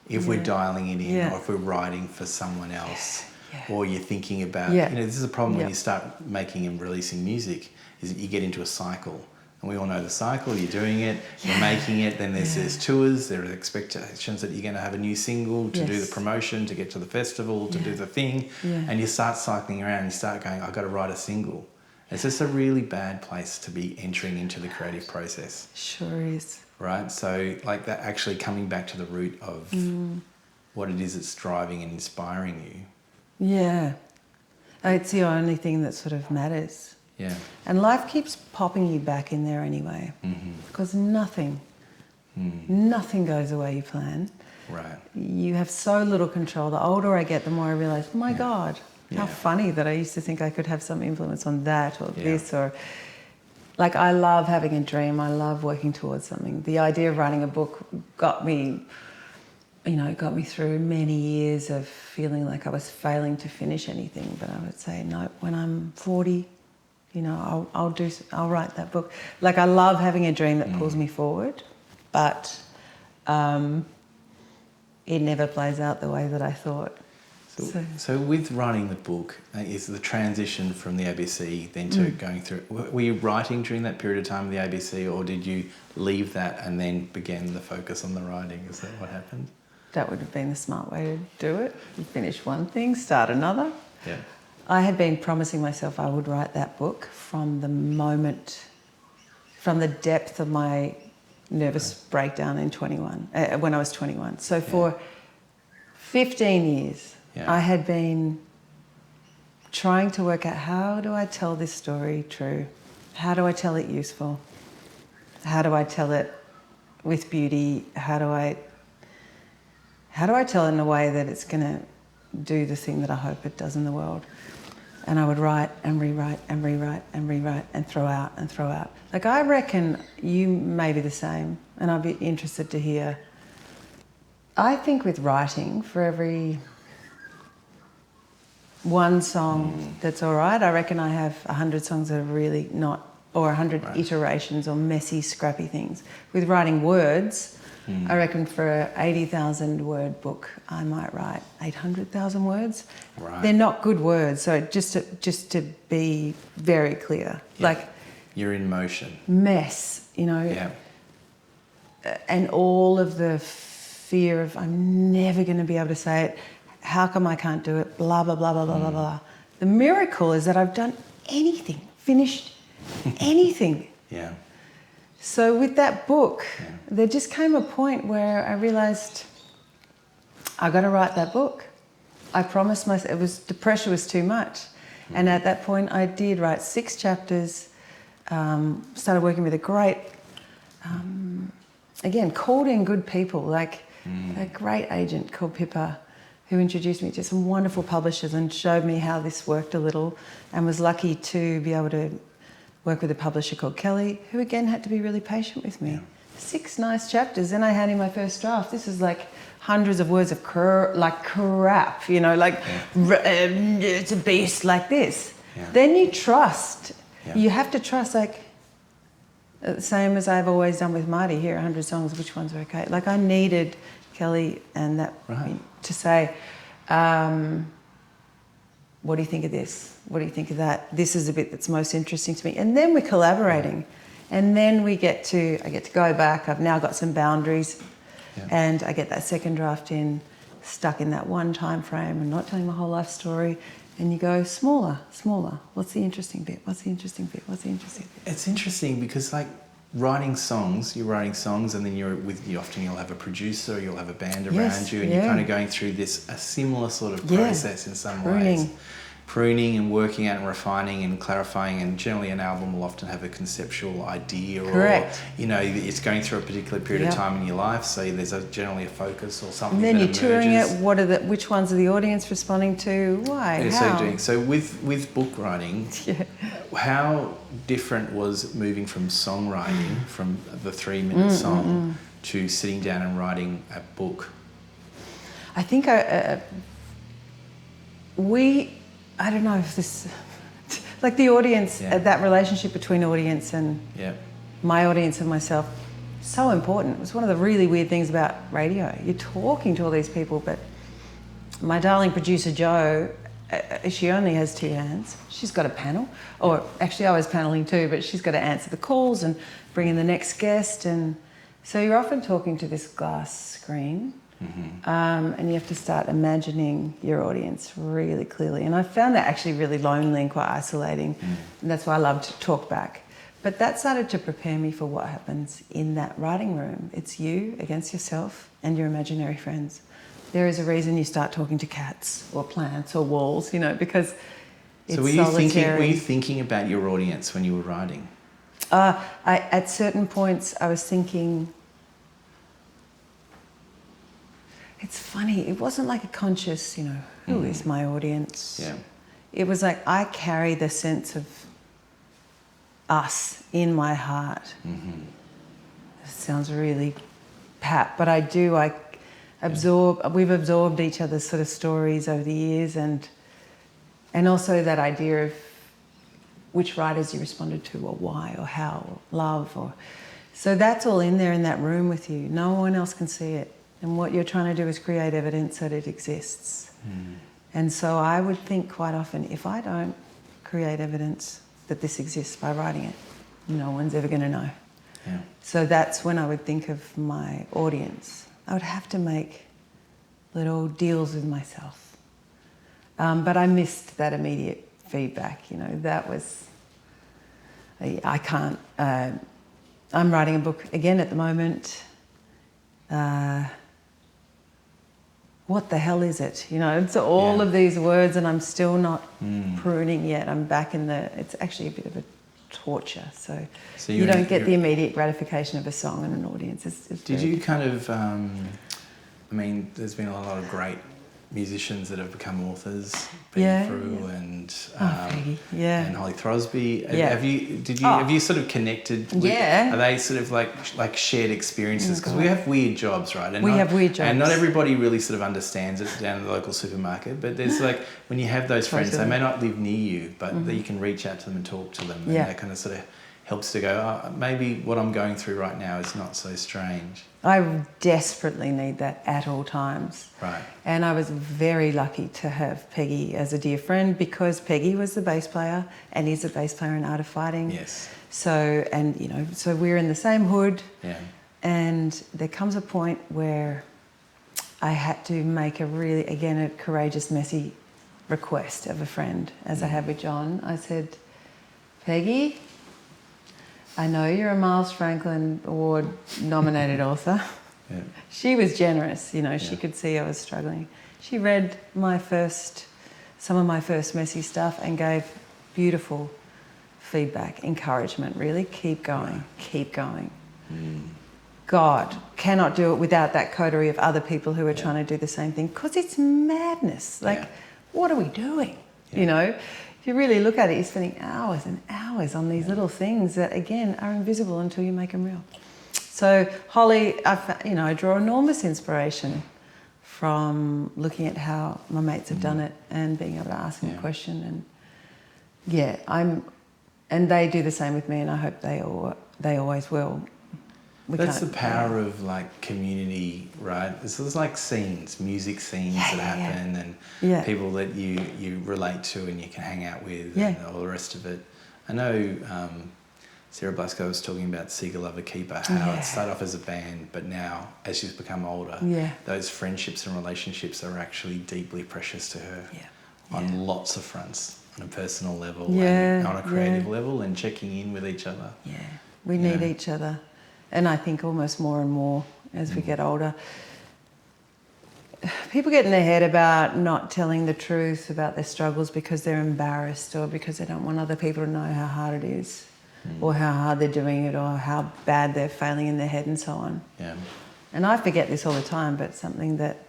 if we're dialing it in, or if we're writing for someone else, or you're thinking about, you know, this is a problem when you start making and releasing music, is that you get into a cycle. And we all know the cycle. You're doing it, you're making it, then there's tours, there are expectations that you're going to have a new single to do the promotion, to get to the festival, to do the thing. And you start cycling around and you start going, I've got to write a single. It's just a really bad place to be entering into the creative process. Sure is. Right? So like that, actually coming back to the root of what it is that's driving and inspiring you. Yeah. It's the only thing that sort of matters. Yeah. And life keeps popping you back in there anyway. Because nothing goes the way you plan. Right. You have so little control. The older I get, the more I realise, oh my God, how funny that I used to think I could have some influence on that or this, or like, I love having a dream. I love working towards something. The idea of writing a book got me through many years of feeling like I was failing to finish anything. But I would say, no, when I'm 40, you know, I'll write that book. Like, I love having a dream that pulls me forward, but it never plays out the way that I thought. So with writing the book, is the transition from the ABC then to going through, were you writing during that period of time in the ABC, or did you leave that and then begin the focus on the writing? Is that what happened? That would have been the smart way to do it. You finish one thing, start another. Yeah. I had been promising myself I would write that book from the depth of my nervous breakdown when I was 21. So for 15 years, I had been trying to work out, how do I tell this story true? How do I tell it useful? How do I tell it with beauty? How do I tell it in a way that it's going to do the thing that I hope it does in the world? And I would write and rewrite and rewrite and rewrite and throw out and throw out. Like, I reckon you may be the same, and I'd be interested to hear. I think with writing, for every one song that's all right. I reckon I have 100 songs that are really not, or 100 iterations or messy, scrappy things. With writing words, I reckon for an 80,000 word book, I might write 800,000 words. Right. They're not good words. So just to be very clear, like you're in motion. Mess, you know. Yeah. And all of the fear of I'm never going to be able to say it. How come I can't do it? Blah, blah, blah, blah, blah, blah, blah. The miracle is that I've done anything, finished anything. Yeah. So with that book, there just came a point where I realised I got to write that book. I promised myself, the pressure was too much. And at that point I did write 6 chapters, started working with a great, again, called in good people, like a great agent called Pippa, who introduced me to some wonderful publishers and showed me how this worked a little, and was lucky to be able to work with a publisher called Kelly, who again had to be really patient with me. 6 nice chapters, then I had in my first draft. This is like hundreds of words of crap, you know, like it's a beast like this. Then you trust. You have to trust, like, same as I've always done with Marty, here 100 songs, which ones are okay. Like, I needed Kelly and that to say, what do you think of this? What do you think of that? This is the bit that's most interesting to me. And then we're collaborating. And then I get to go back. I've now got some boundaries. And I get that second draft in, stuck in that one time frame and not telling my whole life story. And you go smaller. What's the interesting bit? What's the interesting bit? It's interesting because, like, writing songs, you're writing songs, and then often you'll have a producer, you'll have a band around you, and you're kind of going through a similar sort of process in some ways. Pruning and working out and refining and clarifying, and generally an album will often have a conceptual idea, or it's going through a particular period of time in your life, so there's generally a focus or something. And then that you're emerges. touring it. Which ones are the audience responding to? Why? How? So with book writing, how different was moving from songwriting, from the 3-minute song, to sitting down and writing a book? I think I don't know if this, like the audience, that relationship between audience and my audience and myself, so important. It was one of the really weird things about radio. You're talking to all these people, but my darling producer Jo, she only has 2 hands. She's got a panel, or actually I was paneling too, but she's got to answer the calls and bring in the next guest. And so you're often talking to this glass screen. And you have to start imagining your audience really clearly. And I found that actually really lonely and quite isolating. And that's why I love to talk back. But that started to prepare me for what happens in that writing room. It's you against yourself and your imaginary friends. There is a reason you start talking to cats or plants or walls, you know, because it's solitary. Were you thinking about your audience when you were writing? At certain points I was thinking... It's funny, it wasn't like a conscious, you know, who is my audience? It was like I carry the sense of us in my heart. It sounds really pat, but I do. We've absorbed each other's sort of stories over the years, and also that idea of which writers you responded to, or why, or how, or love, or... So that's all in there in that room with you. No one else can see it. And what you're trying to do is create evidence that it exists. And so I would think quite often, if I don't create evidence that this exists by writing it, no one's ever going to know. So that's when I would think of my audience. I would have to make little deals with myself. But I missed that immediate feedback. You know, that was... I can't... I'm writing a book again at the moment. What the hell is it? You know, it's all of these words, and I'm still not pruning yet. I'm back in it's actually a bit of a torture. So you don't get the immediate gratification of a song and an audience. Did you kind of, I mean, there's been a lot of great musicians that have become authors, been through, and Peggy, and Holly Throsby. Yeah. Have you sort of connected? With, Yeah. Are they sort of like shared experiences? Because we have weird jobs, right? And we have weird jobs, and not everybody really sort of understands it down at the local supermarket. But there's like when you have those friends, they may not live near you, but that you can reach out to them and talk to them, and that kind of sort of helps to go, oh, maybe what I'm going through right now is not so strange. I desperately need that at all times. Right. And I was very lucky to have Peggy as a dear friend, because Peggy was the bass player and is a bass player in Art of Fighting. Yes. So, and you know, so we're in the same hood. Yeah. And there comes a point where I had to make a really, again, a courageous, messy request of a friend, as I had with John. I said, Peggy, I know you're a Miles Franklin Award nominated author. Yeah. She was generous, you know, she could see I was struggling. She read some of my first messy stuff and gave beautiful feedback, encouragement, really. Keep going, keep going. God cannot do it without that coterie of other people who are trying to do the same thing, because it's madness. Like, what are we doing? You know? If you really look at it, you're spending hours and hours on these little things that, again, are invisible until you make them real. So Holly, I draw enormous inspiration from looking at how my mates have done it and being able to ask them a question. And and they do the same with me, and I hope they always will. That's the power of like community, right? This is like scenes, music scenes that happen, and people that you relate to and you can hang out with, and all the rest of it. I know Sarah Blasco was talking about Seeker Lover Keeper, how it started off as a band, but now as she's become older, those friendships and relationships are actually deeply precious to her on lots of fronts, on a personal level, and on a creative level, and checking in with each other. Yeah, we need each other. And I think almost more and more as we get older, people get in their head about not telling the truth about their struggles because they're embarrassed, or because they don't want other people to know how hard it is, or how hard they're doing it, or how bad they're failing in their head, and so on. Yeah. And I forget this all the time, but something that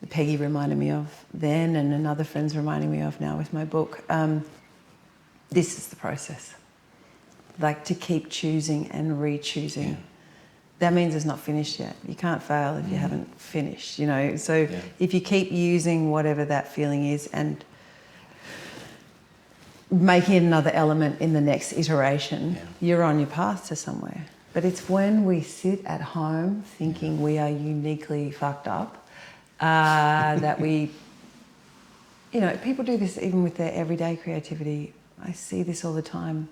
Peggy reminded me of then, and another friend's reminding me of now with my book, this is the process. Like, to keep choosing and re-choosing. Yeah. That means it's not finished yet. You can't fail if you haven't finished, you know. So if you keep using whatever that feeling is and making it another element in the next iteration, you're on your path to somewhere. But it's when we sit at home thinking we are uniquely fucked up that we, you know, people do this even with their everyday creativity. I see this all the time.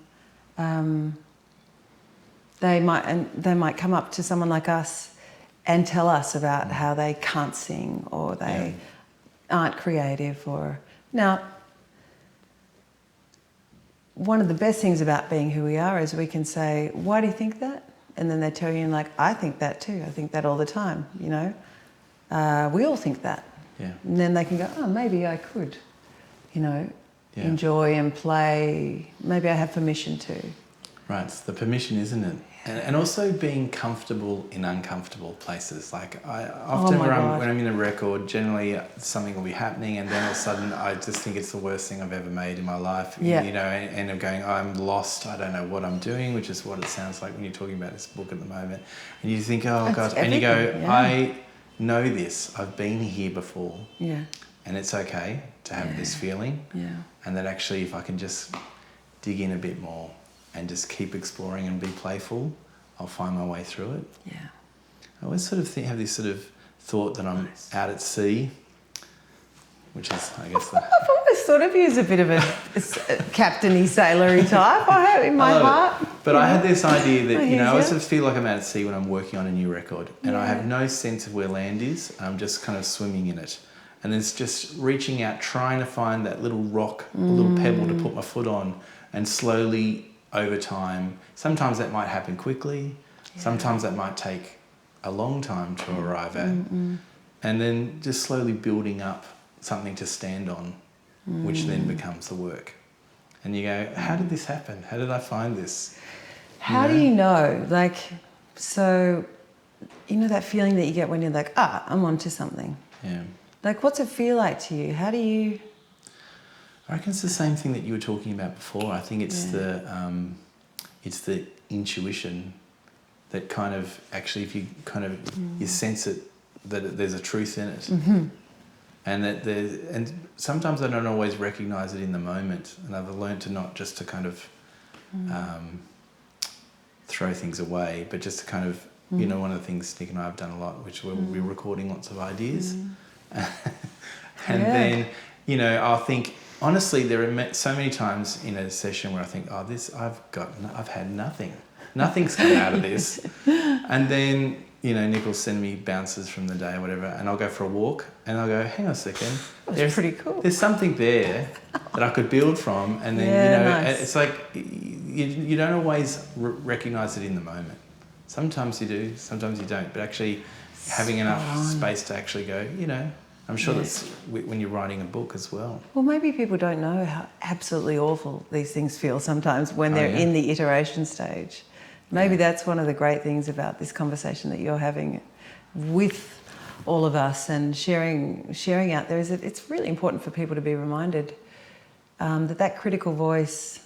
They might come up to someone like us and tell us about how they can't sing, or they aren't creative, or now. One of the best things about being who we are is we can say, "Why do you think that?" And then they tell you, like, "I think that too. I think that all the time." You know, we all think that. Yeah. And then they can go, "Oh, maybe I could," you know. Yeah. Enjoy and play. Maybe I have permission to. Right, it's the permission, isn't it? And also being comfortable in uncomfortable places. Like I often when I'm in a record, generally something will be happening, and then all of a sudden I just think it's the worst thing I've ever made in my life. Yeah. You know, and I'm going, I'm lost. I don't know what I'm doing, which is what it sounds like when you're talking about this book at the moment. And you think, oh God, and you go, I know this. I've been here before. Yeah. And it's okay to have this feeling. Yeah. And that actually, if I can just dig in a bit more and just keep exploring and be playful, I'll find my way through it. Yeah. I always sort of have this sort of thought that I'm out at sea, which is, I guess... I've always thought of you as a bit of a captainy, sailory type. I have in my heart. But I had this idea that, I always sort of feel like I'm out at sea when I'm working on a new record, and I have no sense of where land is. I'm just kind of swimming in it. And it's just reaching out, trying to find that little rock, a little pebble to put my foot on, and slowly over time, sometimes that might happen quickly, sometimes that might take a long time to arrive at, and then just slowly building up something to stand on, which then becomes the work. And you go, how did this happen? How did I find this? How do you know? Like, so, you know that feeling that you get when you're like, I'm onto something. Yeah. Like, what's it feel like to you? How do you... I reckon it's the same thing that you were talking about before. I think it's the intuition that kind of actually, if you kind of you sense it, that there's a truth in it, and that and sometimes I don't always recognise it in the moment, and I've learned to not just to kind of throw things away, but just to kind of you know, one of the things Nick and I have done a lot, which we're recording lots of ideas, and then you know I'll think. Honestly, there are so many times in a session where I think, oh, I've had nothing. Nothing's come out of this. And then, you know, Nick will send me bounces from the day or whatever, and I'll go for a walk, and I'll go, hang on a second. That's pretty cool. There's something there that I could build from, and then, you know, it's like you don't always recognise it in the moment. Sometimes you do, sometimes you don't, but actually having enough space to actually go, you know, I'm sure that's when you're writing a book as well. Well, maybe people don't know how absolutely awful these things feel sometimes when they're in the iteration stage. Maybe that's one of the great things about this conversation that you're having with all of us and sharing out there is that it's really important for people to be reminded that critical voice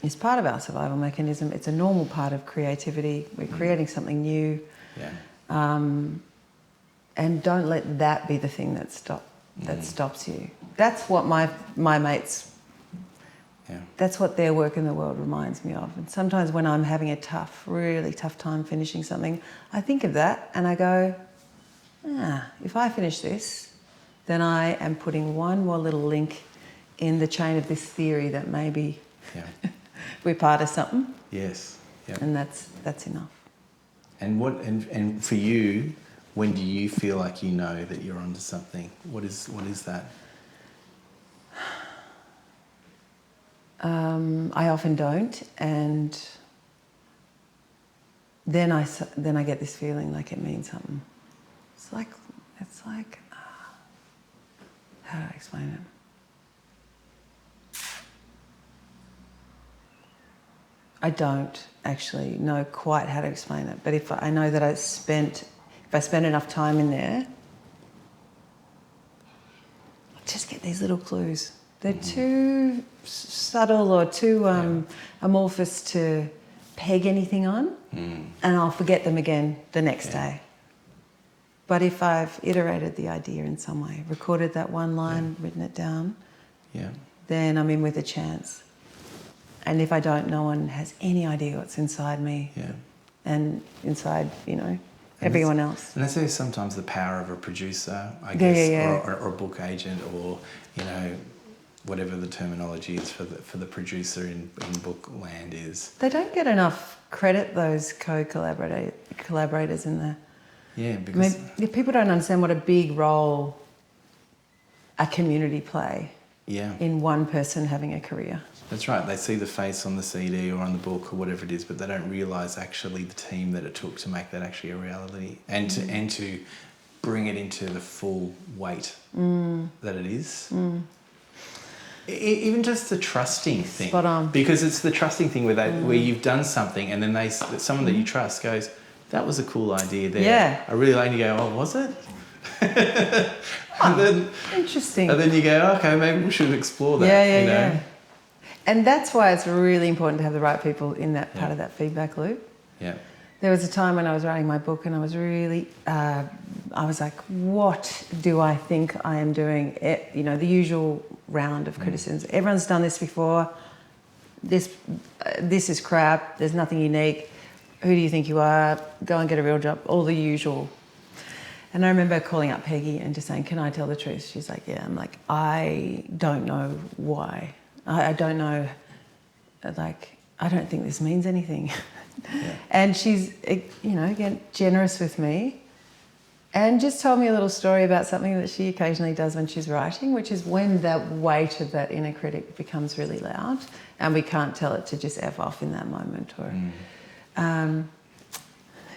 is part of our survival mechanism. It's a normal part of creativity. We're creating something new. And don't let that be the thing that stops you. That's what my mates, that's what their work in the world reminds me of. And sometimes when I'm having a really tough time finishing something, I think of that and I go, if I finish this, then I am putting one more little link in the chain of this theory that maybe we're part of something. Yes. Yep. And that's enough. And for you, when do you feel like you know that you're onto something? What is that? I often don't, and then I get this feeling like it means something. It's like how do I explain it? I don't actually know quite how to explain it, but if I know that if I spend enough time in there, I just get these little clues. They're too subtle or too amorphous to peg anything on, and I'll forget them again the next day. But if I've iterated the idea in some way, recorded that one line, written it down, then I'm in with a chance. And if I don't, no one has any idea what's inside me and inside, you know, everyone else. And that's sometimes the power of a producer, I guess, or a book agent, or, you know, whatever the terminology is for the producer in book land is. They don't get enough credit, those collaborators in there. Yeah, because... I mean, people don't understand what a big role a community play in one person having a career. That's right. They see the face on the CD or on the book or whatever it is, but they don't realise actually the team that it took to make that actually a reality and to bring it into the full weight that it is. Even just the trusting thing. Spot on. Because it's the trusting thing where you've done something and then someone that you trust goes, that was a cool idea there. Yeah. I really like, and you go, oh, was it? And then, interesting. And then you go, okay, maybe we should explore that. Yeah. And that's why it's really important to have the right people in that part of that feedback loop. Yeah. There was a time when I was writing my book and I was really, I was like, what do I think I am doing? You know, the usual round of criticisms. Everyone's done this before. This is crap. There's nothing unique. Who do you think you are? Go and get a real job. All the usual. And I remember calling up Peggy and just saying, can I tell the truth? She's like, yeah. I'm like, I don't know why. I don't know, like, I don't think this means anything. And she's, you know, again, generous with me and just told me a little story about something that she occasionally does when she's writing, which is when that weight of that inner critic becomes really loud and we can't tell it to just F off in that moment. Or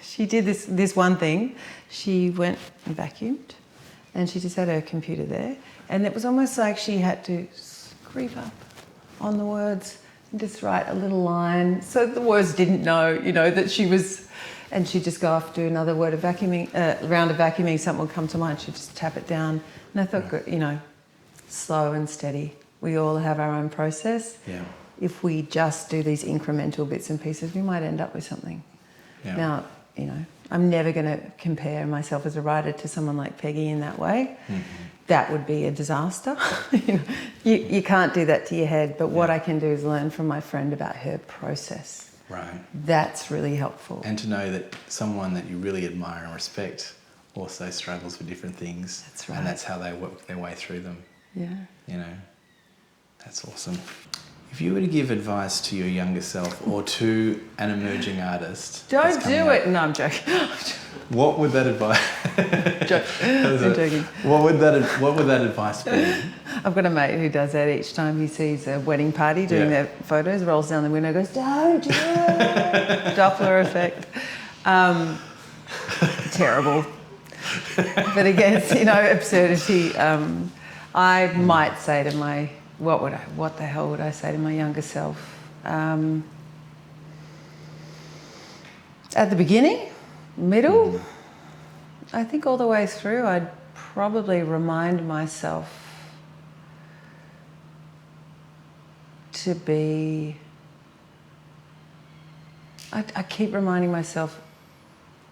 she did this one thing. She went and vacuumed and she just had her computer there. And it was almost like she had to creep up on the words and just write a little line so the words didn't know, you know, that she was... And she'd just go off, do another word of vacuuming, round of vacuuming, something would come to mind, she'd just tap it down. And I thought, you know, slow and steady. We all have our own process. Yeah. If we just do these incremental bits and pieces, we might end up with something. Yeah. Now, you know, I'm never going to compare myself as a writer to someone like Peggy in that way. Mm-hmm. That would be a disaster. You know, you can't do that to your head, but what I can do is learn from my friend about her process. Right. That's really helpful. And to know that someone that you really admire and respect also struggles with different things. That's right. And that's how they work their way through them. Yeah. You know, that's awesome. If you were to give advice to your younger self or to an emerging artist... Don't do it! No, I'm joking. What would that advice... I'm joking. What would that advice be? I've got a mate who does that each time he sees a wedding party doing their photos, rolls down the window, goes, "Don't do it!" Doppler effect. Terrible. But against, you know, absurdity, I might say to my... What the hell would I say to my younger self? At the beginning? Middle? I think all the way through, I'd probably remind myself to be... I keep reminding myself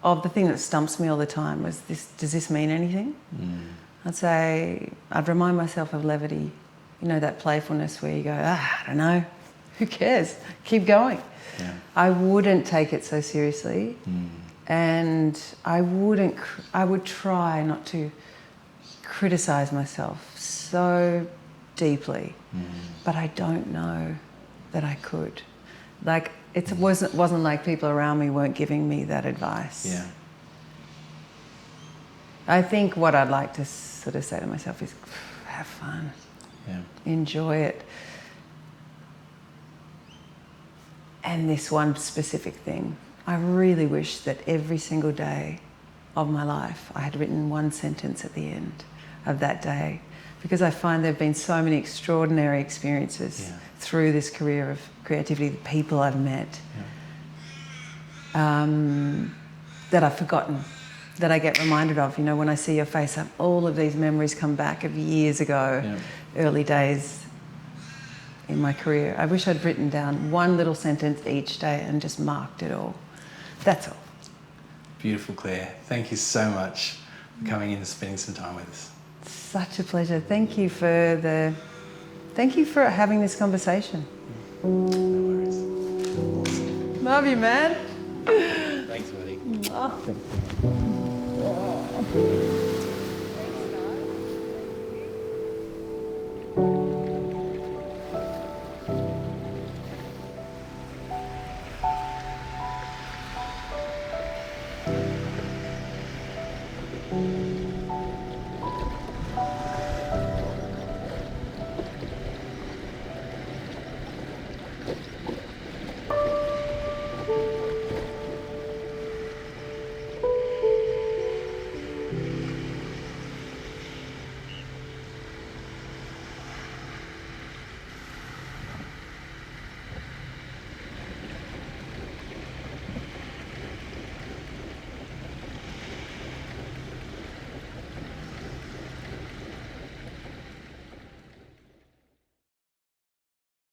of the thing that stumps me all the time was this: does this mean anything? I'd remind myself of levity. You know, that playfulness where you go, I don't know, who cares? Keep going. Yeah. I wouldn't take it so seriously. And I would try not to criticise myself so deeply. But I don't know that I could. Like, it wasn't like people around me weren't giving me that advice. Yeah. I think what I'd like to sort of say to myself is, have fun. Yeah. Enjoy it. And this one specific thing, I really wish that every single day of my life I had written one sentence at the end of that day, because I find there have been so many extraordinary experiences through this career of creativity, the people I've met, that I've forgotten, that I get reminded of. You know, when I see your face, all of these memories come back of years ago, early days in my career. I wish I'd written down one little sentence each day and just marked it all. That's all. Beautiful, Claire. Thank you so much for coming in and spending some time with us. Such a pleasure. Thank you for having this conversation. No worries. Awesome. Love you, man. Thanks, buddy. Oh.